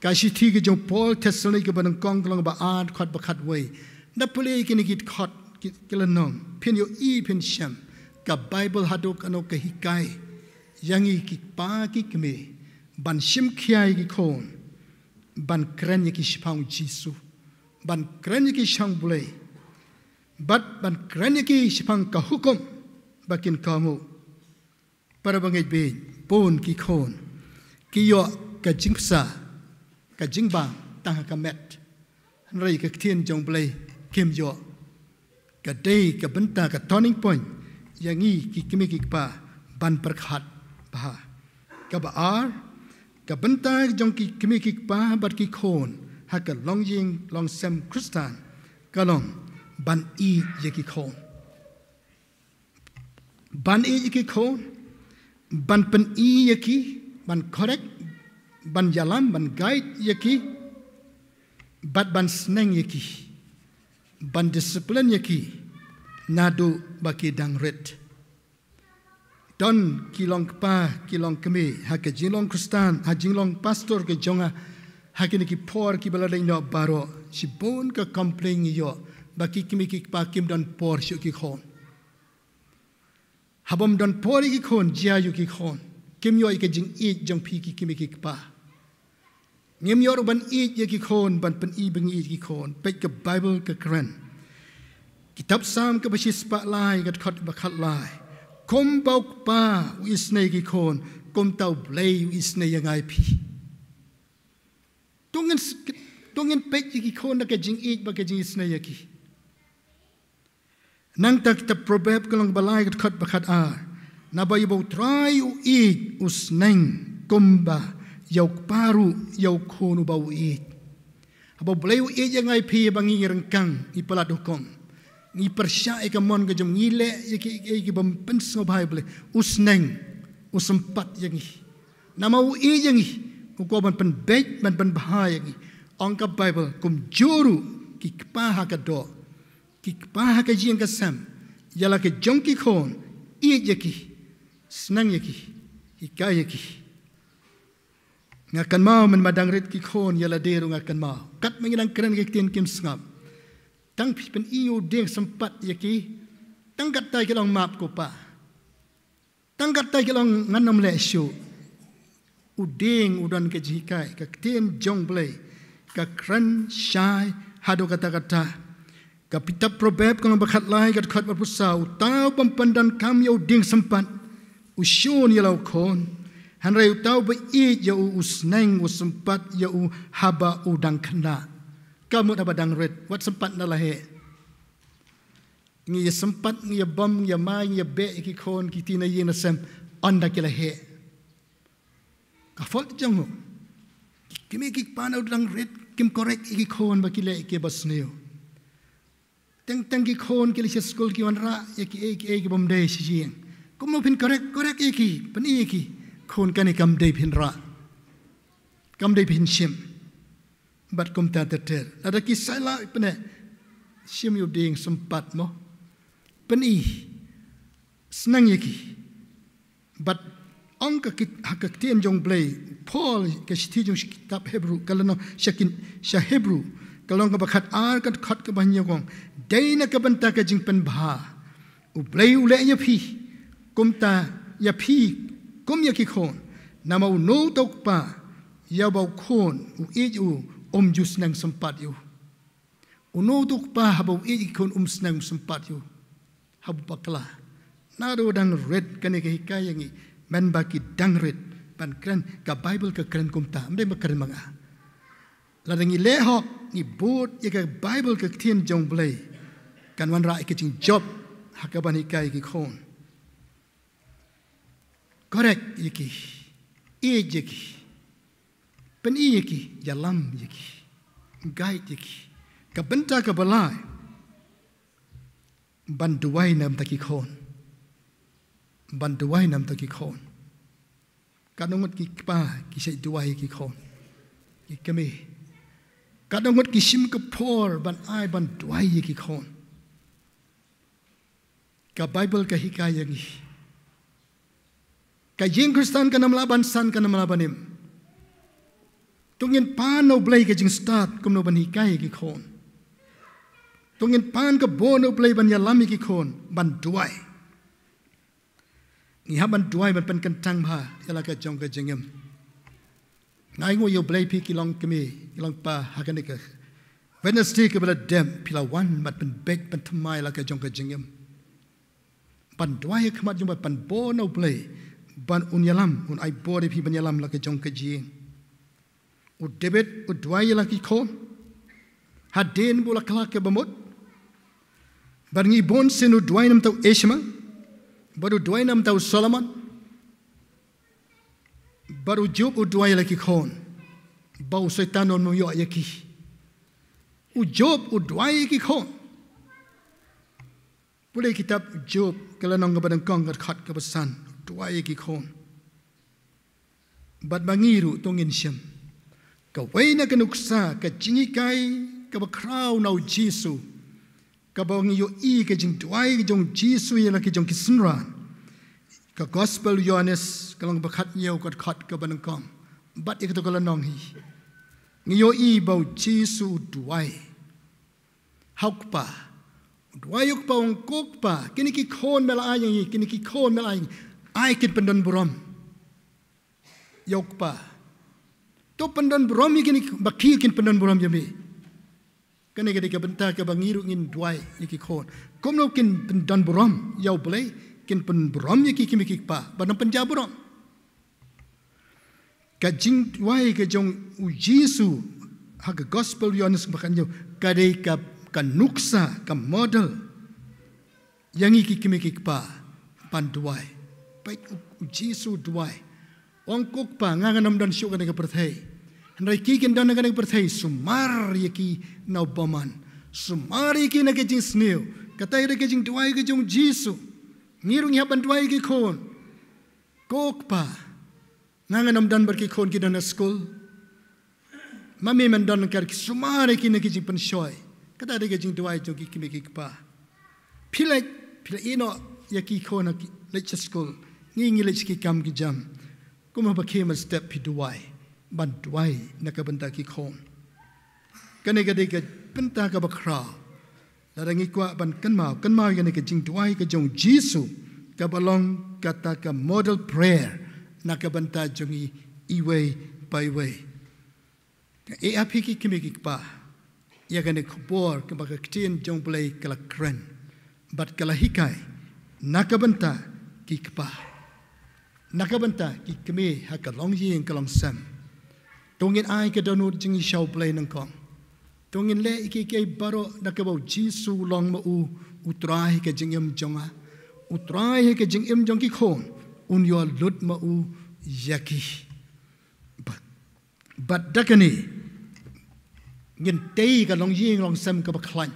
ka shi thi ki jong Paul Thessalonai ka ban kong kalang ba ad khat ba khat wei na Pule ki ni kit khat kalanong pin yo i pin sham ka Bible hadok ano ka hikai yangi ki pa ki kimi ban shim khiai ki khon ban kren ki shpang jisu ban kren ki shang Blei Bat ban kren yaki sipang ka hukum bakin kamu para bangai be pon ki khon ki yo ka jingsa ka jingbang tang ka met rai ka thien jong blei kem yo ka dei ka benta ka turning point yangi ki kimi ki pa ban perkhat ba ka ba ar ka benta jong ki kimi ki pa bat ki khon ha ka long ying long sem kristan ka long ban i yaki khon ban i yaki khon ban pen i yaki ban correct ban yalam ban guide yaki bat ban sneng yaki ban discipline yaki nadu baki dang red don kilong pa kilong kemi ha ke jinglong kristan ha jinglong pastor ke jonga ha ke ki por ki bala no baroh si bon ka complain yo baki kimi ki pa kim don por shu ki khon habom don por ki khon jia yu ki khon kim yo ke jing i jong phi ki kimi ki pa ngem yo ban i ye ki khon ban pen i beng i ki khon pe ka bible ka kran kitab sam ka bashi spa lai ka khot ba khat lai kom bok pa wi snei ki khon kom tau blei wi snei yangai phi tungen pe ki khon na ka jing i ba ka jing snei ki nang tak ta proverb kalong balai kat khat bakhat ar na ba ybo trai u i usneng kumba yau paru yau khonu ba u i abo blei u i yangai phi bangi rengkang i palat hukum ngi persya e kamon ka jom ngile ki bam pen Sngewbha ble usneng usempat yangi nama u i yangi ko ban pen bet ban bahaya yangi angka bible kum juru ki pa ha ka do ki pa ka jing ka sam yala ke jong ki khon i yaki snang yaki hikai yaki ngakan mau men madang ret ki khon yala deru ngakan mau kat menginang keren ke tin kim sngap tang pi pen i u deng sempat yaki tang kat tai ke long map ko pa tang kat tai ke long nganom le shu u deng udan ke jikai ka tin jong blei ka kran shai hadu kata-kata kapita proverb kalau berkat lai kat khat berpusau tau pempandan kam yau ding sempat usyun yalau kon hanrai tau be i yau usneng usempat yau haba udang kena kamu abadang red wat sempat nalahe ngi sempat ngi bom ya mai ngi be ki kon ki tina yin sem anda kilahe ka fault jango kimi ki pan udang red kim korek ki kon ba kile ke basneo teng ki khon ki lise school ki wanra ki bom dei si kum no pin correct ki pan i ki khon kan kam dei pin ra kam dei pin shim bat kum ta ter ada ki sala pne shim yu ding sempat mo pan i snang ki bat angka ki hakak tien jong blei Paul ke sti jong kitab Hebrew kalano shakin sha Hebrew kalong ka bakhat ar kat khat ka banyagong dei na ka banta ka jing pen bha u blei u le ya phi kumta ya phi kum ya ki khon nama u no tok pa ya bau khon u i u jus nang sempat yu u no tok pa ha bau i khon snang sempat yu ha bakla na do dang red kane ka hikayangi man ba ki dang red pan kran ka bible ka kran kumta amde makar manga la ngi le hok ngi bot ya ka bible ka thien jong blei kan wan ra ke jing job hakaban hikai ki khon correct yiki e yiki pen i yiki yalam yiki guide yiki ka benta ka balai ban Duwai nam ta ki khon ban Duwai nam ta ki khon kanongot ki pa ki sei Duwai ki khon ki kame kanongot ki sim ka por ban ai ban Duwai ki khon ka bible ka hikayat ni ka jing kristan ka namlaban san ka namlabanim tungin pan no blei ka jing start kum no ban hikayat ki khon tungin pan ka bon no blei ban yalami ki khon ban Duwai ni ha ban Duwai ban pen kan tang bha yala ka jong ka jingem ngai ngo yo blei pi ki long kemi long pa ha ka ni ka Wednesday ke bala dem pilawan mat pen bek pen thamai la ka jong ka jingem. Ban Duwai kemat jumpa ban Balang U Blei ban Nongialam un ai bo de pi ban yalam la ka jong ka jing. U David u Duwai la ki khon. Hadin bola kala ke bamut. Ban ngi bon sinu Duwai nam tau Eshma. Baru Duwai nam tau Solomon. Baru Job u Duwai la ki khon. Bau setan on mo yo ya ki. U Job u Duwai ki khon. Pule kitab Job kalau nong kepada kong kat ke pesan Duwai ki khon. Bat bangiru tongin syam. Kawai na kanuksa ka jingikai ka bakrau nau Jisu. Ka bangi yo I ka jing Duwai ka jong Jisu ya laki jong kisunran. Ka gospel Yohanes kalau bakat yau kat ke pada kong. Bat ikut kalau nong hi. Ngiyo I bau Jisu Duwai. Hauk pa. Duwai yuk pa ong kok pa. Kini ki khon mela ayang. Kini ki khon mela ayang. Ay kit pendon buram. Yuk pa. To pendon buram kini bakir kin pendon buram jami. Kini ketika bentar ke bangiru ngin Duwai yiki khon. Kom no kin pendon buram. Yau boleh. Kin pendon buram yiki kimi kik pa. Badang penjab buram. Ka jing Duwai ke jong u Jisu. Hak gospel Yohanes bakanyo. Kadai ka nuksa, ka model yang iki kimi kikpa pan Duwai. Peit u Jisu Duwai. Ong kokpa nganganam dan syuk ka perthai. Handai kikin dan ka perthai sumar yaki nau baman. Sumar yaki na ka jing sneu. Katai ka jing Duwai ka jong Jisu. Ngirung hapan Duwai ki khon. Kokpa nganganam dan berki khon ki dan school. Mami mendan kar sumar yaki na ki jing penshoy. Kata ada jing Duwai jong ki kimi kikpa. Pile ino yaki khona lecture school. Ngi lech ki kam ki jam. Kuma bakem Mynstep pi Duwai. Ban Duwai nakabenta ki khon. Kane ka benta ka bakra. Larangi kwa ban kanmau yani ka jing Duwai ka jong Jisu. Ka balong kata ka model prayer nakabenta jong iway by way. E api ki kimi kikpa. Ia kena kubur kepada ketian jong Blei kala keren, bat kala hikai, nakabenta ki kepah, nakabenta ki keme hak long yeng kalong sam, tongin ai ke donut jingi shau Blei nangkong, tongin le iki baroh nakabau Jisu long ma Trai ke jingem jonga, Trai ke jingem jong ki khon, yo lut ma yaki, bat dakani. Ngin tei ka long yeng long sam ka baklan.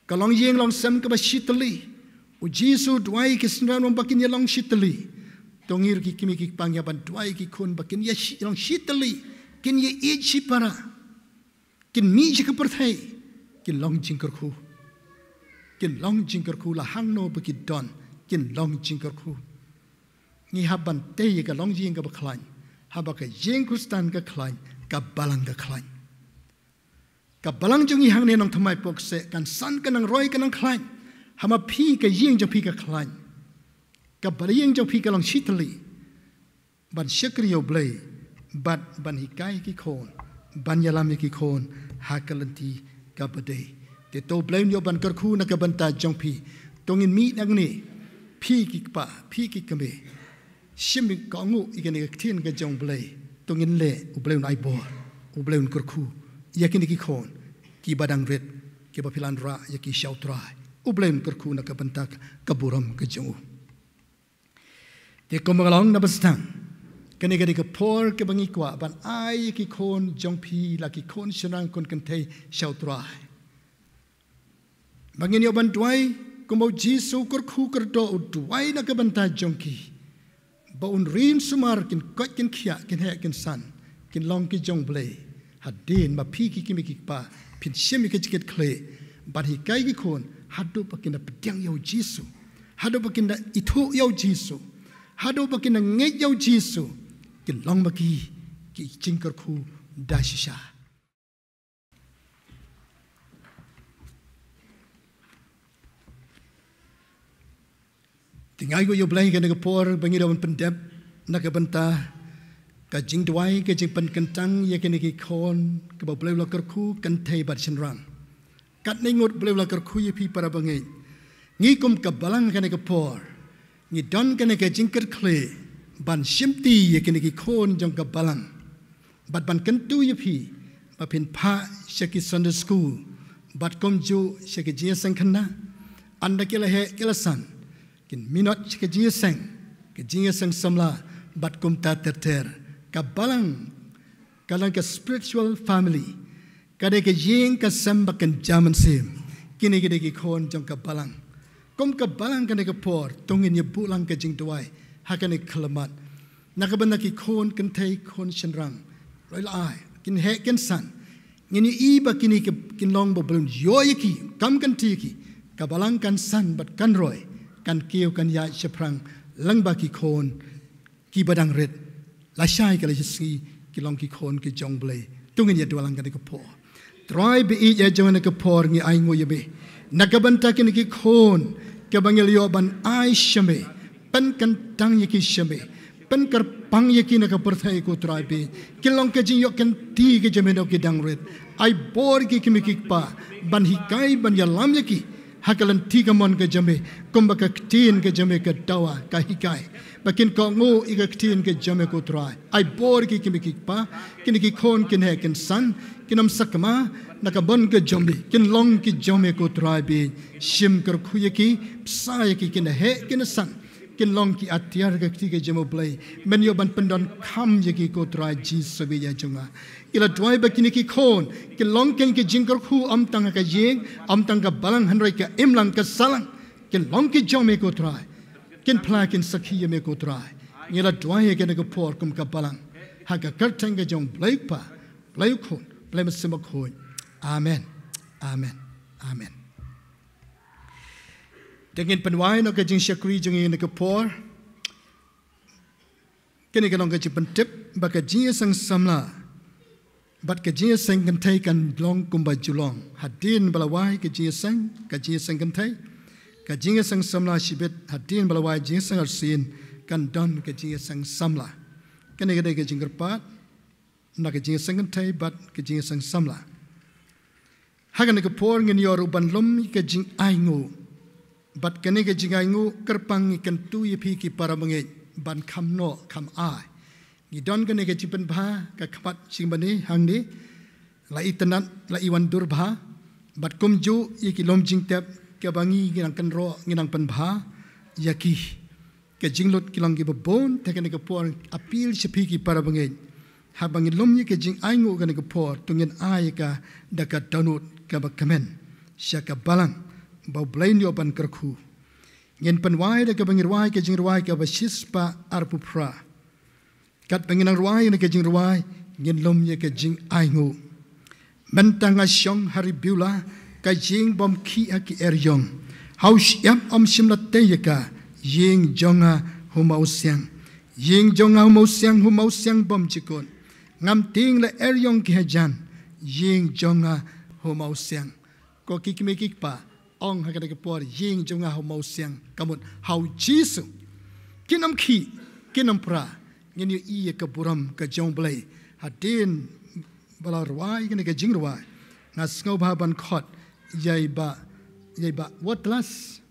Ka long yeng long sam ka ba shitali. U Jisu Duwai ki sndran mong bakin ya long shitali. Tongir ki kimi ki pangya ban Duwai ki khon bakin ya long shitali. Kin ye ej shipara. Kin mi ka perthai. Kin long jingkyrkhu. Kin long jingkyrkhu la hang no baki don. Kin long jingkyrkhu. Ngi haban tei ka long yeng ka baklan. Habaka yeng kustan ka klan. Ka balang ka klan. Ka balang jungi hang ne Nongthymmai Pohkseh kan san kanang roi kanang klan. Hama pi ka yeng jong pi ka klan. Ka balayeng jong pi ka long shitali. Ban syakri U Blei. Ban hikai ki khon. Ban yalam ki khon. Hakalanti ka badai. Te to Blei yo ban kyrkhu na ka banta jong pi. Tongin mi nang ne. Pi ki pa. Pi ki kame. Shimik ka ngu ikane ka tien ka jong Blei. Tongin le U Blei un ai bor. U Blei un kyrkhu. Yakin ki khon kiba dang red kiba pilan ra yaki shau Trai U Blei kyrkhu na ka bentak ka buram ka jong te komagalong na Sdang kani ka por ke bangi kwa ban ai ki khon jong pi la ki khon shanang kon kan thei shau Trai bangin yo ban Duwai kumo Jisu kyrkhu kerdo Duwai na ka benta jong ki ba un rin sumar kin kot kin khia kin he kin san kin long ki jong Blei hadin ma pi ki kimi pa pin shemi ke jiket kle ban hi kai ki khon hadu pakin na pdiang yo Jisu hadu pakin na ithu yo Jisu hadu pakin na ngeit yo Jisu kin long ma ki jingkyrkhu dashisha tingai go yo Blei ke na por bangi dawan pendep na ka benta ka jing Duwai ka jing pan kentang ya kene ki kon ka ba bleu la kerkhu kan thei bat chenrang kat nei ngot bleu la kerkhu ye pi para bangai ngi kum ka balang kene ka por ngi don kene ka jingkyrkhu ban shimti ye kene ki kon jong ka balang bat ban kentu ye pi ba pin pha shaki Sunday school bat kom ju shaki Jingiaseng khana anda kila he kila san kin minot shaki Jingiaseng samla bat kom ta ter ka balang kalang ka spiritual family kade ke jing ka samba kan jaman sim kini kide ki kon jong ka balang kom ka balang kane ka por tungin ye bulang ka jing Duwai hakane khlamat nakabana ki kon kan thei kon shenrang roi lai kin he kin san ngini iba kini kin long bo blum yoyiki kam kan tiki ka balang kan san bat kan roi kan kiu kan ya sheprang langba ki kon ki badang red la shai ka la si ki long ki kon ki jong blei tungin ye dualang kan ka por Trai be i ye jong ka por ngi ai ngo ye be nakabanta kini ki kon ka bangil yo ban ai shame pen kan tang ye ki shame pen kar pang ye ki na ka perthai ko trai be kilong ka jing yo kan ti ke jame no ki dang red ai bor ki kimi ki pa ban hikai ban ya lam ye ki hakalan ti ka mon ka jame kumba ka tin ka jame ka dawa ka hikai bakin ko ngo i ka tin ka jame ko trai ai bor ki kimi ki pa kini ki kon kin he kin san kinam sakma nakabon ka jame kin long ki jame ko trai be shim kar khu ye ki psa ye ki kin he kin san kin long ki atiar ka ti ke jamo blai men yo ban pendon kham ye ki ko trai ji sabi ya junga ila Duwai ba kini ki kon kin long ken ki jingkyrkhu am tang ka jing am tang ka balang hanroi ka imlang ka salang kin long ki jome ko trai kin pla kin sakhi me ko trai ila Duwai ye ken ka por kum ka balang ha ka kartang ka jong blai pa blai khon blai ma sim khon amen amen amen Dengan penwai no ka jing syakri jing in ka por kini ka long ka jing pentip ba ka Jingiaseng samla bat ka Jingiaseng kan thai kan long kumba julong hadin balawai ka Jingiaseng kan thai ka Jingiaseng samla shibet hadin balawai Jingiaseng arsin kan don ka Jingiaseng samla kini ka dai ka jingkyrpat na ka Jingiaseng kan thai bat ka Jingiaseng samla hagan ka por ngin yor uban lom ka jing ai ngo bat kene ke jingai ngu kerpang ikan tu ye pi ki para mengai ban kam no kam ai ni don kene ke jipen bha ka khapat sing bani hang ni la itanat la iwan dur bha bat kum ju ye ki lom jing tep ke bangi nginang kan ro nginang pen bha ya ki ke jinglut kilang ki babon te kene ke por apil se pi ki para mengai ha bangi lom ye ke jing ai ngu kene ke por tungin ai ka dakat donut ka ba kamen sya ka balang bau blain yo ban kerkhu ngin penwai da ka bangirwai ke jingrwai ka basispa arpupra kat banginang rwai ne ke jingrwai ngin lom ye ke jing aingu mentanga syong hari biula ka jing bom ki aki eryong haus yam om simla te ye ka ying jonga humau siang ying jonga humau siang bom chikon ngam ting la eryong ki hajan ying jonga humau siang ko kikme kikpa ong hakada ke por ying jonga ho mau siang kamut hau jisu kinam ki kinam pra ngin yu i ka buram ka jong blei hadin bala rwai ngin ka jingrwai na Sngewbha ban khot yai ba watlas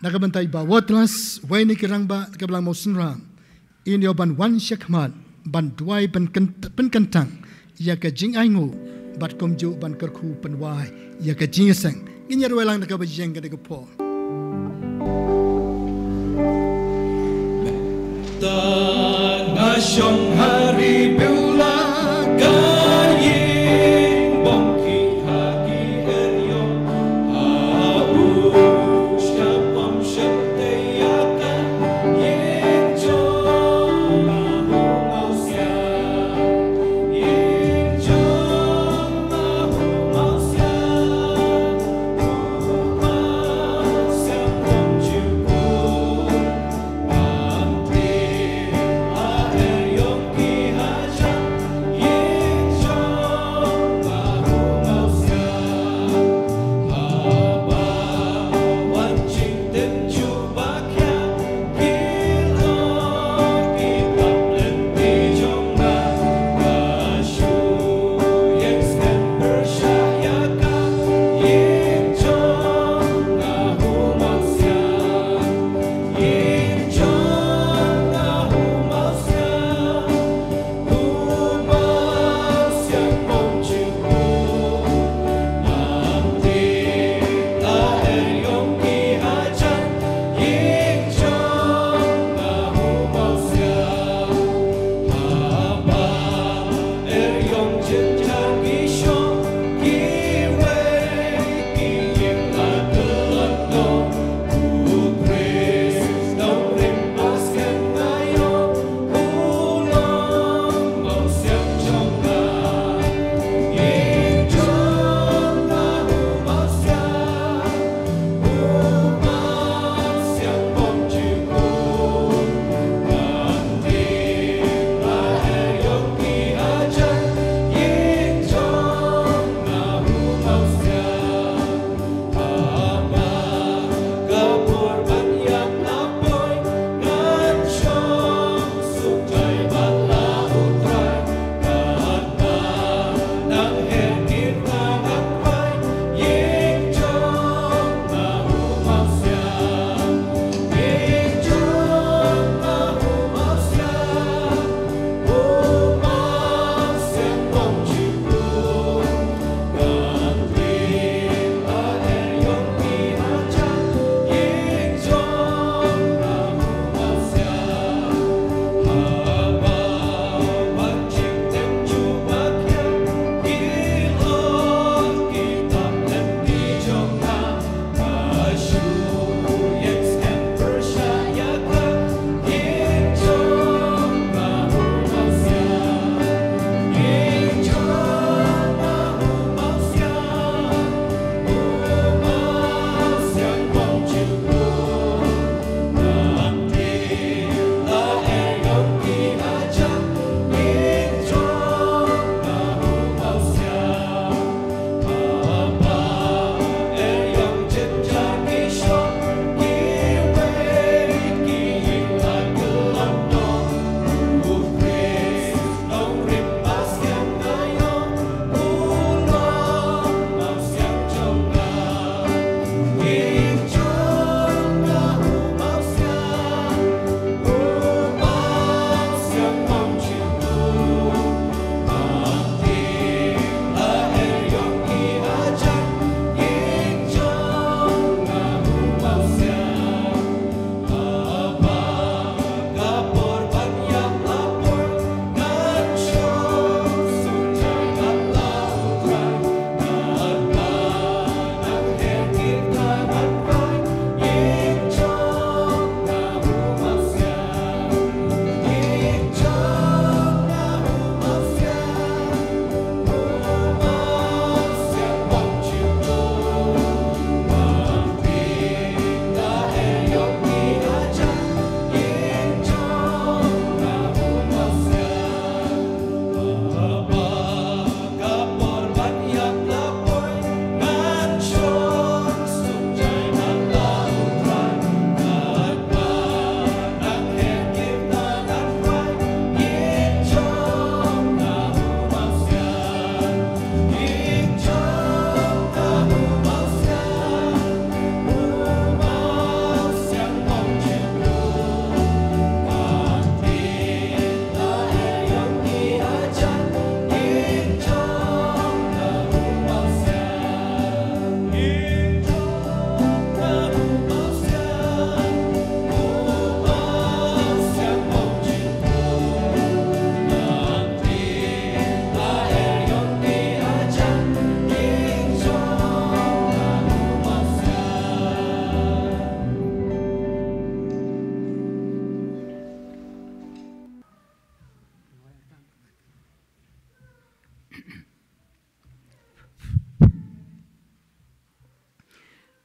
na ka bantai ba watlas wai ni kirang ba ka blang mau sunram in yo ban wan shakmat ban Duwai ban kantang ya ka jing aingu bat kom ju ban kerkhu penwai ya ka Jingiaseng Ginyar welang nak bajeng ka po. Ta syong hari biula kayin bongki haki eryong au syapam syateyaka yin jong ahu mausyang yin jong ahu mausyang Hãy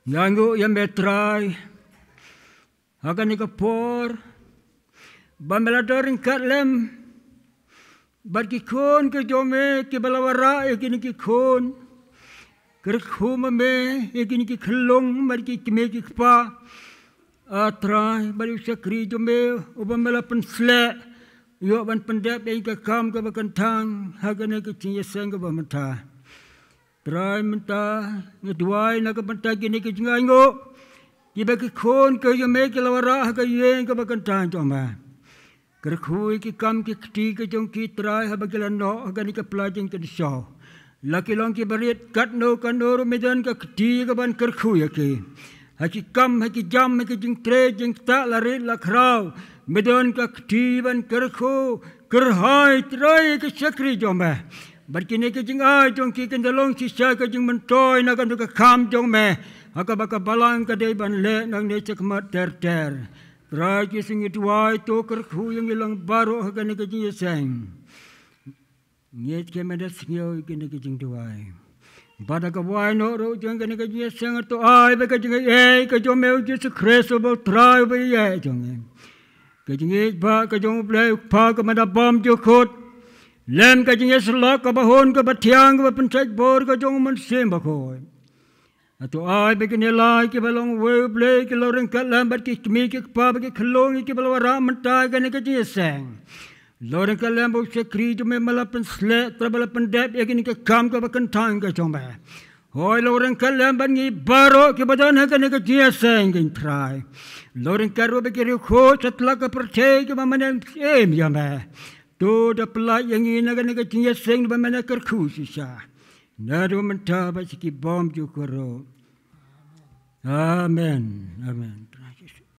Yangu yang Trai, akan ikapor, bameladorin katlem, barkikon ke jome ke balawara ekini kikon, kerkhu mame ekini kiklong barki kime kikpa, Trai bari sakri jome ubamela pensle, yo ban pendap yang kakam ke bakantang, akan Jingiaseng ke bamata. Trai mentah, Duwai nak mentah gini ke Jingiaseng, kiba kikon ke jome ke lawara ke yeng ke bakantang joma. Kerkhu ki kam ki kti ke jong ki Trai ha bagilan no agan ke pelajeng ke disau. Laki long ki barit kat no kanor medan ke kti ke ban kerkhu ya ki. Ha ki kam ha ki jam ha ki jing tre jing tak larit lakrau medan ke kti ban kerkhu kerhai Trai ke sakri jomba. Barkini ke jing ai jong ki kendalong sisa ke jing mentoi na kan ke kam jong me. Haka baka balang ke dei ban le nang ne cekmat ter. Trai ki Sngi Duwai to kerkhu yang ilang baroh akan ke Jingiaseng. Ngeit kemada Sngi ke Jingrwai. Pada ke wai no ro jang ke Jingiaseng to ai be ke Jingi ke jom meu Yesus Kristus bo Trai be ye jong. Ke Jingi ba ke jong Blei pa ke mada bom jokot. Lem ke Jingiaseng ke bahon ke batiang ke pencet bor ke jong Mynstep bakoi. Atau ai begini lai ke Balang U Blei ke loreng kat lambat ke kemi ke kpa ke kelong ke balawara mentai ke Jingiaseng. Loreng kat lambat sakri jome malapan slek terbalapan dep ya ke kam ke bakantang ke jomba. Hoi loreng kat lambat ngi baroh ke badan ke Jingiaseng ke Trai. Loreng kat ro ke kho setelah ke percaya ke bamanan jomba. Tu dah pelak yang ini ke Jingiaseng bamanan kerkhu sisa. Nado mentah bagi bom jukuro. Amen. Amen.